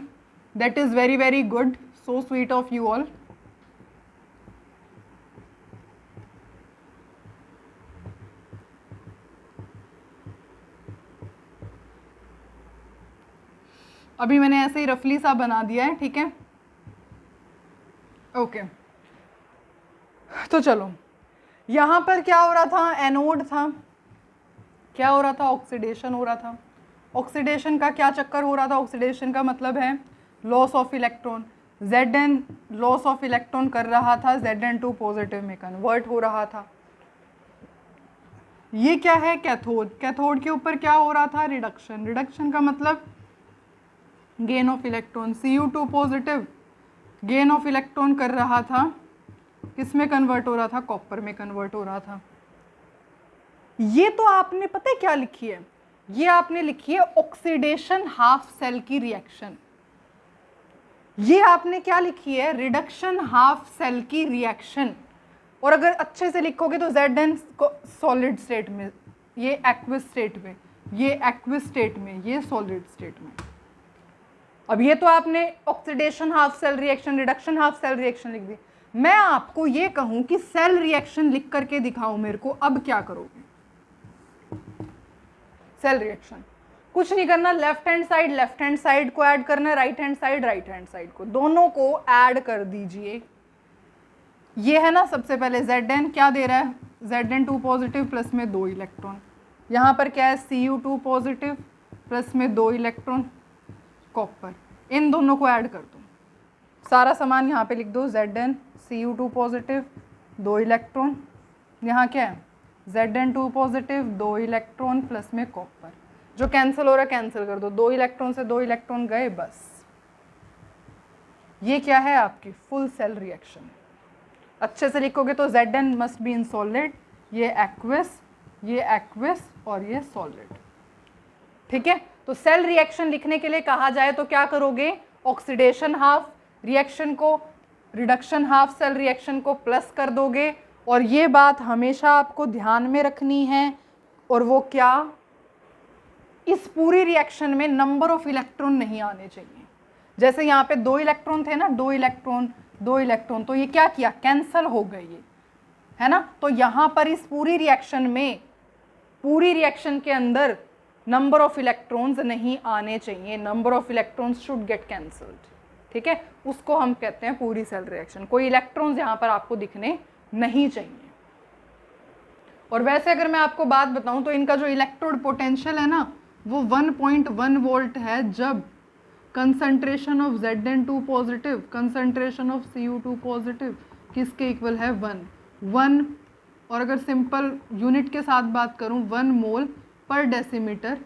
That is very very good, so sweet of you all. अभी मैंने ऐसे ही रफली सा बना दिया है। ठीक है, ओके। तो चलो, यहाँ पर क्या हो रहा था, एनोड था, क्या हो रहा था, ऑक्सीडेशन हो रहा था। ऑक्सीडेशन का क्या चक्कर हो रहा था? ऑक्सीडेशन का मतलब है loss of electron. Zn loss of electron कर रहा था, Zn2 पॉजिटिव में कन्वर्ट हो रहा था। ये क्या है? कैथोड। कैथोड के ऊपर क्या हो रहा था? रिडक्शन। रिडक्शन का मतलब gain of electron. Cu2 positive gain of electron कर रहा था, किस में कन्वर्ट हो रहा था? कॉपर में कन्वर्ट हो रहा था। ये तो आपने पता है क्या लिखी है? ये आपने लिखी है ऑक्सीडेशन हाफ सेल की रिएक्शन। ये आपने क्या लिखी है? रिडक्शन हाफ सेल की रिएक्शन। और अगर अच्छे से लिखोगे तो Zn सॉलिड स्टेट में, ये एक्वस स्टेट में, ये एक्वस स्टेट में, ये सॉलिड स्टेट में। अब ये तो आपने oxidation half cell reaction, reduction half cell reaction लिख दी। मैं आपको ये कहूं कि सेल रिएक्शन लिख करके दिखाओ मेरे को, अब क्या करोगे? सेल रिएक्शन कुछ नहीं करना, लेफ्ट हैंड साइड को ऐड करना है, राइट हैंड साइड को, दोनों को ऐड कर दीजिए। ये है ना, सबसे पहले Zn क्या दे रहा है? Zn2 पॉजिटिव प्लस में 2 इलेक्ट्रॉन। यहाँ पर क्या है? Cu2 पॉजिटिव प्लस में 2 इलेक्ट्रॉन कॉपर। इन दोनों को ऐड कर दो, सारा सामान यहाँ पे लिख दो। Zn Cu2 पॉजिटिव 2 इलेक्ट्रॉन, यहाँ क्या है? Zn2 पॉजिटिव 2 इलेक्ट्रॉन प्लस में कॉपर। जो कैंसिल हो रहा है कैंसिल कर दो, 2 इलेक्ट्रॉन से 2 इलेक्ट्रॉन गए, बस। ये क्या है? आपकी फुल सेल रिएक्शन। अच्छे से लिखोगे तो Zn must be in solid, ये एक्वस और ये सॉलिड। ठीक है, तो सेल रिएक्शन लिखने के लिए कहा जाए तो क्या करोगे? ऑक्सीडेशन हाफ रिएक्शन को, रिडक्शन हाफ सेल रिएक्शन को प्लस कर दोगे। और ये बात हमेशा आपको ध्यान में रखनी है, और वो क्या? इस पूरी रिएक्शन में नंबर ऑफ इलेक्ट्रॉन नहीं आने चाहिए। जैसे यहाँ पे 2 इलेक्ट्रॉन थे ना, 2 इलेक्ट्रॉन, तो ये क्या किया? कैंसल हो गए ये, है ना। तो यहाँ पर इस पूरी रिएक्शन में पूरी रिएक्शन के अंदर नंबर ऑफ इलेक्ट्रॉन्स नहीं आने चाहिए, number of electrons should get cancelled, ठीक है, उसको हम कहते हैं पूरी सेल रिएक्शन। कोई इलेक्ट्रॉन्स यहाँ पर आपको दिखने नहीं चाहिए। और वैसे अगर मैं आपको बात बताऊं तो इनका जो इलेक्ट्रोड पोटेंशियल है ना वो 1.1 वोल्ट है जब concentration of Zn2 positive, concentration of Cu2 positive किसके इक्वल है 1। और अगर सिंपल यूनिट के साथ बात करूं 1 मोल पर डेसीमीटर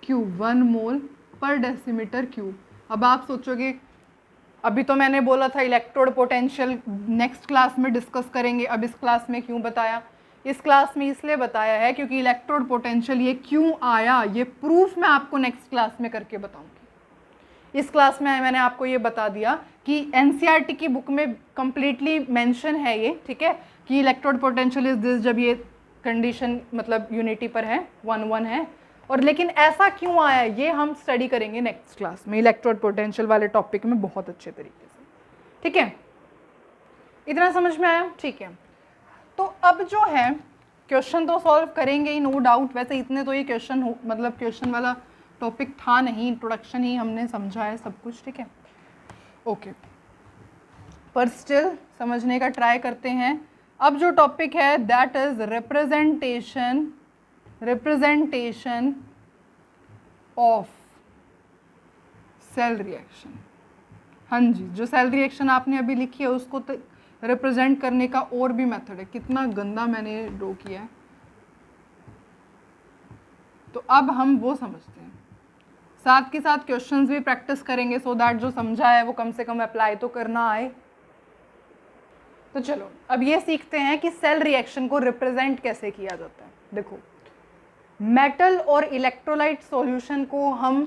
क्यूब, 1 मोल पर डेसीमीटर क्यूब। अब आप सोचोगे अभी तो मैंने बोला था इलेक्ट्रोड पोटेंशियल नेक्स्ट क्लास में डिस्कस करेंगे, अब इस क्लास में क्यों बताया? इस क्लास में इसलिए बताया है क्योंकि इलेक्ट्रोड पोटेंशियल ये क्यों आया ये प्रूफ मैं आपको नेक्स्ट क्लास में करके बताऊंगी। इस क्लास में मैंने आपको ये बता दिया कि एनसीईआरटी की बुक में कंप्लीटली मेंशन है ये, ठीक है, कि इलेक्ट्रोड पोटेंशियल इज दिस जब ये कंडीशन मतलब यूनिटी पर है 1 है। और लेकिन ऐसा क्यों आया ये हम स्टडी करेंगे नेक्स्ट क्लास में, इलेक्ट्रोड पोटेंशियल वाले टॉपिक में बहुत अच्छे तरीके से, ठीक है। इतना समझ में आया? ठीक है। तो अब जो है क्वेश्चन तो सॉल्व करेंगे ही, नो डाउट। वैसे इतने तो ये क्वेश्चन हो मतलब क्वेश्चन वाला टॉपिक था नहीं, इंट्रोडक्शन ही हमने समझा है सब कुछ, ठीक है, ओके। पर स्टिल समझने का ट्राई करते हैं। अब जो टॉपिक है that is representation of cell reaction. हाँ जी, जो सेल रिएक्शन आपने अभी लिखी है उसको तो रिप्रेजेंट करने का और भी मेथड है। कितना गंदा मैंने ड्रॉ किया है, तो अब हम वो समझते हैं, साथ के साथ क्वेश्चंस भी प्रैक्टिस करेंगे सो दैट जो समझा है वो कम से कम अप्लाई तो करना आए। तो चलो अब ये सीखते हैं कि सेल रिएक्शन को रिप्रेजेंट कैसे किया जाता है। देखो, मेटल और इलेक्ट्रोलाइट सॉल्यूशन को हम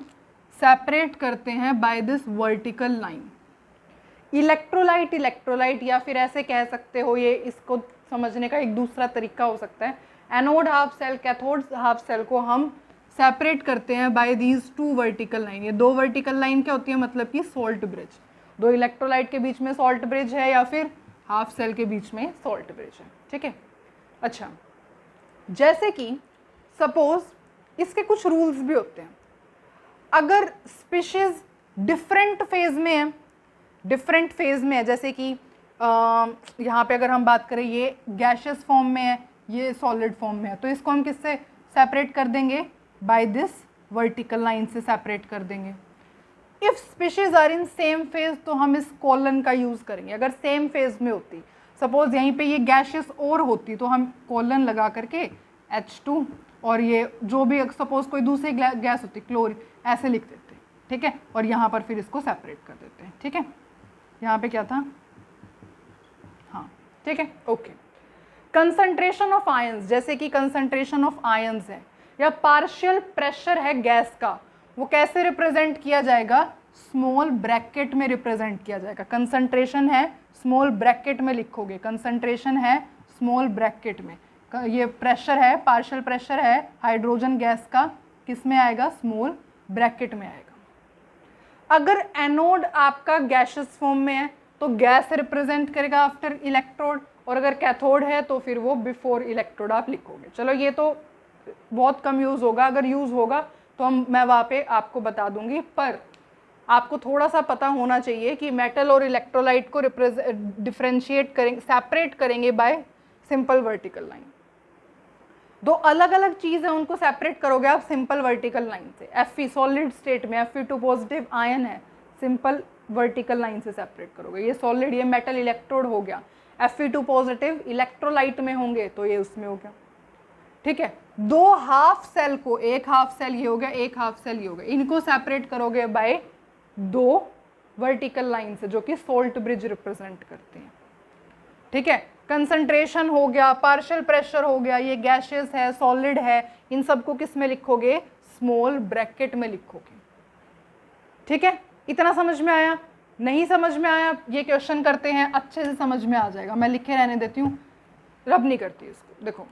सेपरेट करते हैं by this vertical line. Electrolyte या फिर ऐसे कह सकते हो, ये इसको समझने का एक दूसरा तरीका हो सकता है, anode half cell cathode half cell को हम सेपरेट करते हैं बाय दीज 2 वर्टिकल लाइन। ये 2 वर्टिकल लाइन क्या होती है? मतलब कि सॉल्ट ब्रिज, 2 इलेक्ट्रोलाइट के बीच में सॉल्ट ब्रिज है या फिर हाफ सेल के बीच में सॉल्ट ब्रिज है, ठीक है। अच्छा, जैसे कि सपोज इसके कुछ रूल्स भी होते हैं। अगर स्पीशीज डिफरेंट फेज में है, जैसे कि यहाँ पे अगर हम बात करें ये गैशियस फॉर्म में है, ये सॉलिड फॉर्म में है, तो इसको हम किससे सेपरेट कर देंगे? बाय दिस वर्टिकल लाइन से सेपरेट कर देंगे। If species are in same phase तो हम इस कॉलन का यूज करेंगे। अगर सेम फेज में होती, सपोज यहीं पे ये गैशियस और होती तो हम कॉलन लगा करके H2 और ये जो भी सपोज कोई दूसरी गैस होती क्लोरीन ऐसे लिख देते, ठीक है, और यहाँ पर फिर इसको सेपरेट कर देते हैं, ठीक है। यहाँ पे क्या था? हाँ, ठीक है, ओके। कंसंट्रेशन ऑफ आयंस, जैसे कि कंसंट्रेशन ऑफ आयंस है या पार्शियल प्रेशर है गैस का, वो कैसे रिप्रेजेंट किया जाएगा? स्मॉल ब्रैकेट में रिप्रेजेंट किया जाएगा। कंसंट्रेशन है स्मॉल ब्रैकेट में लिखोगे, कंसंट्रेशन है स्मॉल ब्रैकेट में। ये प्रेशर है, पार्शियल प्रेशर है हाइड्रोजन गैस का, किस में आएगा? स्मॉल ब्रैकेट में आएगा। अगर एनोड आपका गैसियस फॉर्म में है तो गैस रिप्रेजेंट करेगा आफ्टर इलेक्ट्रोड, और अगर कैथोड है तो फिर वो बिफोर इलेक्ट्रोड आप लिखोगे। चलो ये तो बहुत कम यूज़ होगा, अगर यूज़ होगा तो मैं वहाँ पे आपको बता दूंगी, पर आपको थोड़ा सा पता होना चाहिए कि मेटल और इलेक्ट्रोलाइट को डिफरेंशिएट करेंगे, सेपरेट करेंगे बाय सिंपल वर्टिकल लाइन। 2 अलग अलग चीज़ है, उनको सेपरेट करोगे आप सिंपल वर्टिकल लाइन से। Fe सॉलिड स्टेट में Fe2 पॉजिटिव आयन है, सिंपल वर्टिकल लाइन से सेपरेट करोगे। ये सॉलिड, ये मेटल इलेक्ट्रोड हो गया। Fe2 पॉजिटिव इलेक्ट्रोलाइट में होंगे तो ये उसमें हो गया, ठीक है। 2 हाफ सेल को, एक हाफ सेल ये हो गया, एक हाफ सेल ये हो गया, इनको सेपरेट करोगे बाय 2 वर्टिकल लाइन से जो कि सॉल्ट ब्रिज रिप्रेजेंट करते हैं, ठीक है। कंसंट्रेशन हो गया, पार्शियल प्रेशर हो गया, ये गैशियस है, सॉलिड है, इन सबको किस में लिखोगे? स्मॉल ब्रैकेट में लिखोगे, ठीक है। इतना समझ में आया? नहीं समझ में आया? ये क्वेश्चन करते हैं, अच्छे से समझ में आ जाएगा। मैं लिखे रहने देती हूँ, रब नहीं करती इसको। देखो,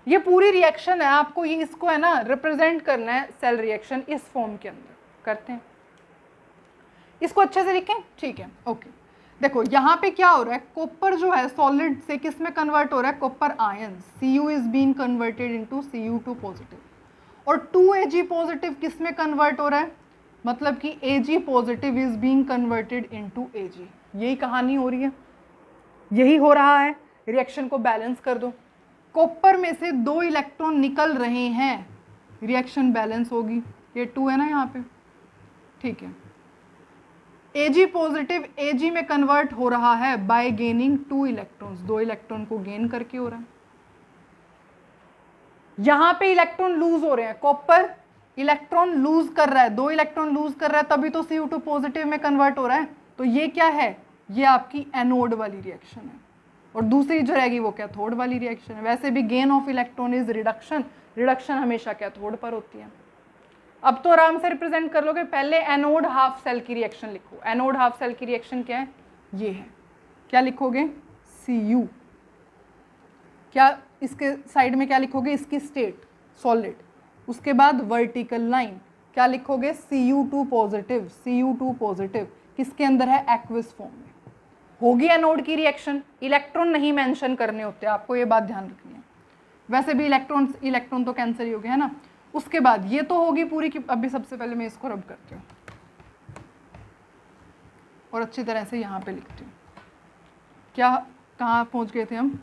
ये पूरी रिएक्शन है, आपको ये इसको है ना रिप्रेजेंट करना है सेल रिएक्शन इस फॉर्म के अंदर। करते हैं इसको अच्छे से लिखें, ठीक है, ओके। देखो यहाँ पे क्या हो रहा है, कॉपर जो है सॉलिड से किस में कन्वर्ट हो रहा है, copper ion, Cu is being converted into Cu2 positive, और 2Ag पॉजिटिव किस में कन्वर्ट हो रहा है, मतलब कि Ag positive is being converted into Ag। यही कहानी हो रही है, यही हो रहा है। रिएक्शन को बैलेंस कर दो, कॉपर में से 2 इलेक्ट्रॉन निकल रहे हैं, रिएक्शन बैलेंस होगी। ये 2 है ना यहाँ पे, ठीक है। Ag पॉजिटिव Ag में कन्वर्ट हो रहा है बाय गेनिंग 2 इलेक्ट्रॉन्स, 2 इलेक्ट्रॉन को गेन करके हो रहा है। यहां पे इलेक्ट्रॉन लूज हो रहे हैं, कॉपर इलेक्ट्रॉन लूज कर रहा है, 2 इलेक्ट्रॉन लूज कर रहा है, तभी तो Cu2 पॉजिटिव में कन्वर्ट हो रहा है। तो ये क्या है, ये आपकी एनोड वाली रिएक्शन है, और दूसरी जो रहेगी वो कैथोड वाली रिएक्शन है। वैसे भी gain of electron is reduction, reduction हमेशा कैथोड पर होती है। अब तो आराम से रिप्रेजेंट कर लोगे। पहले एनोड हाफ सेल की रिएक्शन लिखो। एनोड हाफ सेल की रिएक्शन क्या है, ये है, क्या लिखोगे, Cu। क्या इसके साइड में क्या लिखोगे, इसकी स्टेट सॉलिड, उसके बाद वर्टिकल लाइन क्या लिखोगे, Cu2 पॉजिटिव, Cu2 पॉजिटिव किसके अंदर है, एक्विस फॉर्म में। होगी एनोड की रिएक्शन, इलेक्ट्रॉन नहीं मेंशन करने होते, आपको ये बात ध्यान रखनी है। वैसे भी इलेक्ट्रॉन तो कैंसिल ही हो गया है ना। उसके बाद ये तो होगी पूरी की, अभी सबसे पहले मैं इसको रब करती हूँ और अच्छी तरह से यहाँ पे लिखती हूँ। क्या, कहाँ पहुँच गए थे हम,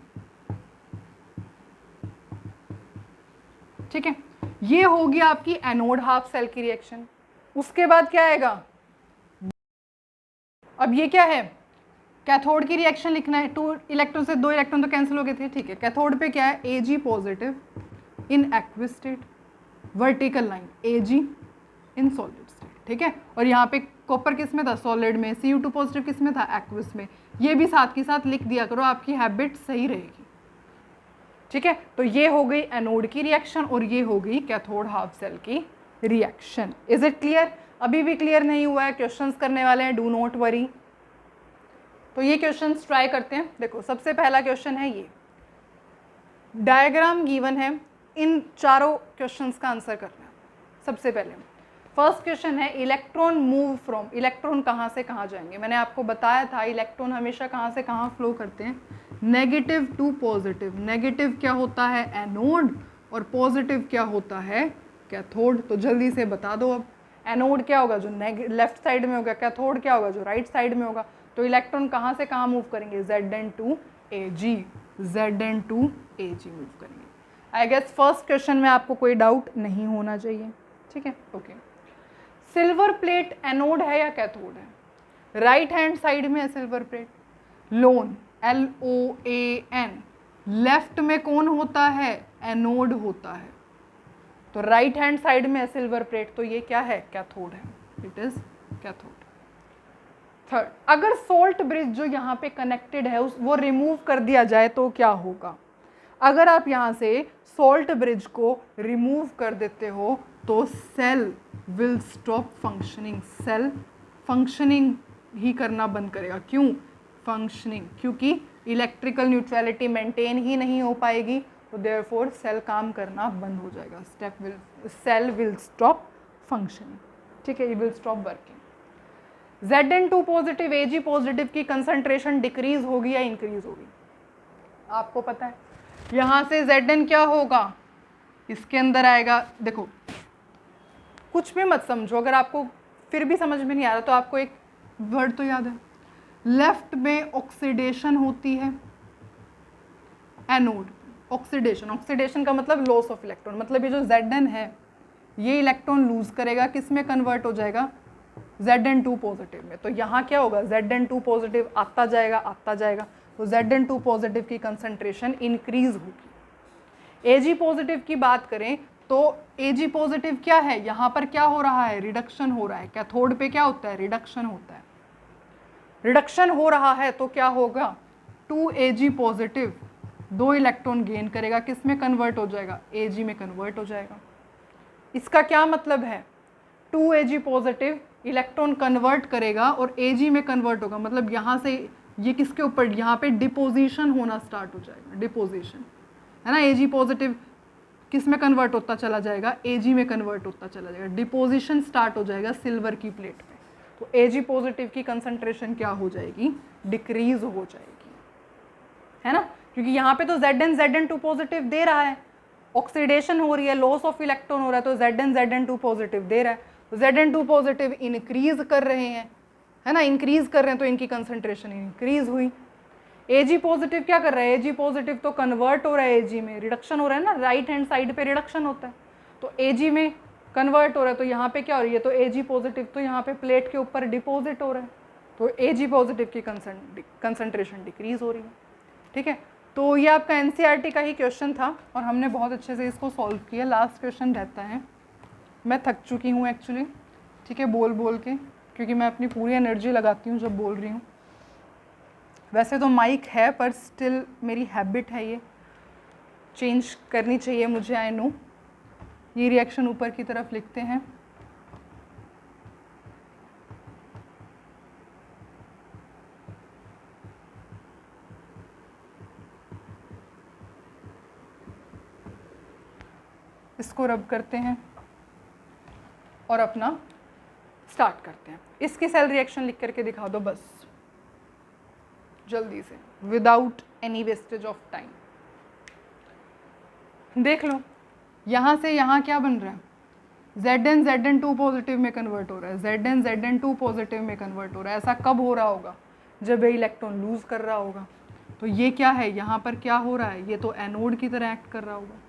ठीक है। ये होगी आपकी एनोड हाफ सेल की रिएक्शन। उसके बाद क्या आएगा, अब ये क्या है, कैथोड की रिएक्शन लिखना है। 2 इलेक्ट्रॉन से 2 इलेक्ट्रॉन तो कैंसिल हो गए थे, ठीक है। कैथोड पे क्या है, Ag positive in aqueous state, vertical line Ag in solid state, ठीक है। और यहाँ पे कॉपर किस में था, सॉलिड में, Cu2 पॉजिटिव किस में था, एक्विस में। ये भी साथ के साथ लिख दिया करो, आपकी हैबिट सही रहेगी, ठीक है। तो ये हो गई एनोड की रिएक्शन और ये हो गई कैथोड हाफ सेल की रिएक्शन। इज इट क्लियर, अभी भी क्लियर नहीं हुआ है, क्वेश्चंस करने वाले हैं, डू नॉट वरी। तो ये क्वेश्चंस ट्राई करते हैं। देखो सबसे पहला क्वेश्चन है, ये डायग्राम गिवन है, इन चारों क्वेश्चंस का आंसर करना है। सबसे पहले फर्स्ट क्वेश्चन है, इलेक्ट्रॉन मूव फ्रॉम, इलेक्ट्रॉन कहाँ से कहाँ जाएंगे। मैंने आपको बताया था इलेक्ट्रॉन हमेशा कहाँ से कहाँ फ्लो करते हैं, नेगेटिव टू पॉजिटिव। नेगेटिव क्या होता है, एनोड, और पॉजिटिव क्या होता है, कैथोड। तो जल्दी से बता दो अब, एनोड क्या होगा, जो लेफ्ट साइड में होगा, कैथोड क्या होगा, जो राइट साइड में होगा। तो इलेक्ट्रॉन कहाँ से कहाँ मूव करेंगे, Zn to Ag, Zn to Ag move करेंगे। आई गेस फर्स्ट क्वेश्चन में आपको कोई डाउट नहीं होना चाहिए, ठीक है, ओके। सिल्वर प्लेट एनोड है या कैथोड है, राइट हैंड साइड में है silver plate, loan LOAN, left में कौन होता है, एनोड होता है। तो राइट हैंड साइड में है सिल्वर प्लेट, तो ये क्या है, कैथोड है, इट इज कैथोड। थर्ड, अगर सोल्ट ब्रिज जो यहाँ पे कनेक्टेड है वो रिमूव कर दिया जाए तो क्या होगा। अगर आप यहाँ से सोल्ट ब्रिज को रिमूव कर देते हो तो cell will stop functioning, cell functioning ही करना बंद करेगा। क्यों फंक्शनिंग, क्योंकि इलेक्ट्रिकल न्यूट्रलिटी मेंटेन ही नहीं हो पाएगी, तो देयरफॉर सेल काम करना बंद हो जाएगा। सेल विल स्टॉप फंक्शनिंग, ठीक है, ये will stop working. Zn2 positive Ag positive की कंसंट्रेशन डिक्रीज होगी या इंक्रीज होगी, आपको पता है। यहाँ से Zn क्या होगा, इसके अंदर आएगा। देखो कुछ भी मत समझो, अगर आपको फिर भी समझ में नहीं आ रहा तो आपको एक वर्ड तो याद है, लेफ्ट में ऑक्सीडेशन होती है, एनोड ऑक्सीडेशन, ऑक्सीडेशन का मतलब लॉस ऑफ इलेक्ट्रॉन, मतलब ये जो Zn है ये इलेक्ट्रॉन लूज करेगा, किस में कन्वर्ट हो जाएगा, Zn2 पॉजिटिव में। तो यहाँ क्या होगा, Zn2 पॉजिटिव आता जाएगा, तो Zn2 पॉजिटिव की कंसंट्रेशन इंक्रीज होगी। Ag पॉजिटिव की बात करें तो Ag पॉजिटिव क्या है, यहाँ पर क्या हो रहा है, रिडक्शन हो रहा है। कैथोड पे क्या होता है, रिडक्शन होता है। रिडक्शन हो रहा है तो क्या होगा, 2Ag पॉजिटिव 2 इलेक्ट्रॉन गेन करेगा, किस में कन्वर्ट हो जाएगा, Ag में कन्वर्ट हो जाएगा। इसका क्या मतलब है, 2Ag पॉजिटिव इलेक्ट्रॉन कन्वर्ट करेगा और Ag में कन्वर्ट होगा, मतलब यहाँ से ये किसके ऊपर, यहाँ पे डिपोजिशन होना स्टार्ट हो जाएगा, डिपोजिशन है ना। Ag पॉजिटिव किस में कन्वर्ट होता चला जाएगा, Ag में कन्वर्ट होता चला जाएगा, डिपोजिशन स्टार्ट हो जाएगा सिल्वर की प्लेट पे। तो Ag पॉजिटिव की कंसंट्रेशन क्या हो जाएगी, डिक्रीज हो जाएगी, है ना, क्योंकि यहाँ पे तो Zn पॉजिटिव दे रहा है, ऑक्सीडेशन हो रही है, लॉस ऑफ इलेक्ट्रॉन हो रहा है, तो Zn पॉजिटिव दे रहा है, तो Zn पॉजिटिव इंक्रीज कर रहे हैं, है ना, इंक्रीज कर रहे हैं, तो इनकी कंसंट्रेशन इंक्रीज हुई। Ag पॉजिटिव क्या कर रहा है, Ag पॉजिटिव तो कन्वर्ट हो रहा है, Ag में रिडक्शन हो रहा है ना, राइट हैंड साइड पे रिडक्शन होता है, तो Ag में कन्वर्ट हो रहा है, तो यहाँ पे क्या हो रही है, तो Ag पॉजिटिव तो यहाँ पे प्लेट के ऊपर डिपॉजिट हो रहा है, तो Ag पॉजिटिव की कंसंट्रेशन डिक्रीज हो रही है। ठीक है, तो ये आपका एनसीईआरटी का ही क्वेश्चन था और हमने बहुत अच्छे से इसको सॉल्व किया। लास्ट क्वेश्चन रहता है, मैं थक चुकी हूँ एक्चुअली, ठीक है, बोल बोल के, क्योंकि मैं अपनी पूरी एनर्जी लगाती हूँ जब बोल रही हूँ। वैसे तो माइक है पर स्टिल मेरी हैबिट है, ये चेंज करनी चाहिए मुझे, आई नो। ये रिएक्शन ऊपर की तरफ लिखते हैं, इसको रब करते हैं और अपना स्टार्ट करते हैं। इसकी सेल रिएक्शन लिख करके दिखा दो बस जल्दी से, without any wastage of time. देख लो, यहाँ से यहाँ क्या बन रहा है, Zn पॉजिटिव में कन्वर्ट हो रहा है, Zn पॉजिटिव में कन्वर्ट हो रहा है। ऐसा कब हो रहा होगा, जब ये इलेक्ट्रॉन लूज कर रहा होगा। तो ये क्या है, यहाँ पर क्या हो रहा है, ये तो एनोड की तरह एक्ट कर रहा होगा।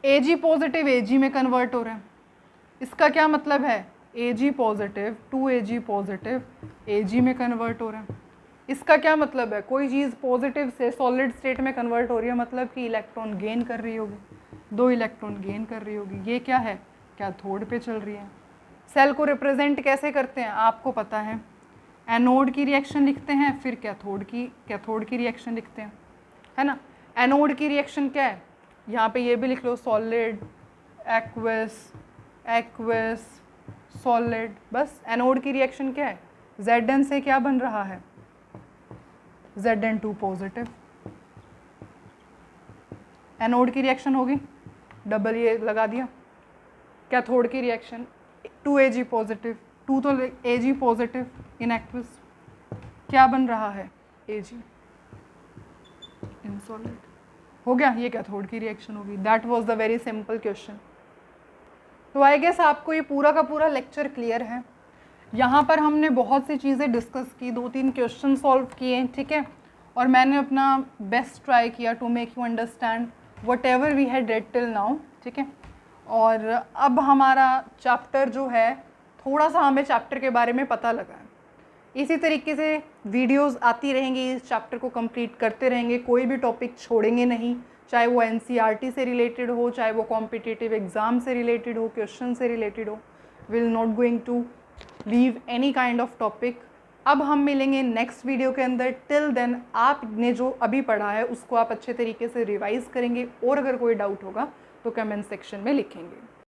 Ag पॉजिटिव Ag में कन्वर्ट हो रहा है, इसका क्या मतलब है, Ag positive to Ag positive Ag में कन्वर्ट हो रहा है। इसका क्या मतलब है, कोई चीज़ पॉजिटिव से सॉलिड स्टेट में कन्वर्ट हो रही है, मतलब कि इलेक्ट्रॉन गेन कर रही होगी, 2 इलेक्ट्रॉन गेन कर रही होगी। ये क्या है, कैथोड पे चल रही है। सेल को रिप्रेजेंट कैसे करते हैं आपको पता है, एनोड की रिएक्शन लिखते हैं, फिर कैथोड की रिएक्शन लिखते हैं, है ना। एनोड की रिएक्शन क्या है, यहाँ पे ये भी लिख लो, सॉलिड एक्वस सॉलिड, बस। एनोड की रिएक्शन क्या है, Zn से क्या बन रहा है, Zn पॉजिटिव। एनोड की रिएक्शन होगी, डबल ये लगा दिया। कैथोड की रिएक्शन 2Ag पॉजिटिव, 2 तो Ag पॉजिटिव इन एक्वस, क्या बन रहा है, Ag इन सॉलिड। हो गया, ये कैथोड की रिएक्शन होगी। That was the very simple question. तो आई गेस आपको ये पूरा का पूरा लेक्चर क्लियर है। यहाँ पर हमने बहुत सी चीज़ें डिस्कस की, 2-3 क्वेश्चन सॉल्व किए, ठीक है, और मैंने अपना बेस्ट ट्राई किया to make you understand whatever we had read till now, ठीक है। और अब हमारा चैप्टर जो है, थोड़ा सा हमें चैप्टर के बारे में पता लगा है। इसी तरीके से वीडियोस आती रहेंगी, इस चैप्टर को कंप्लीट करते रहेंगे, कोई भी टॉपिक छोड़ेंगे नहीं, चाहे वो एनसीईआरटी से रिलेटेड हो, चाहे वो कॉम्पिटिटिव एग्ज़ाम से रिलेटेड हो, क्वेश्चन से रिलेटेड हो। Will not going to leave any kind of topic. अब हम मिलेंगे नेक्स्ट वीडियो के अंदर। टिल देन आपने जो अभी पढ़ा है उसको आप अच्छे तरीके से रिवाइज़ करेंगे, और अगर कोई डाउट होगा तो कमेंट सेक्शन में लिखेंगे।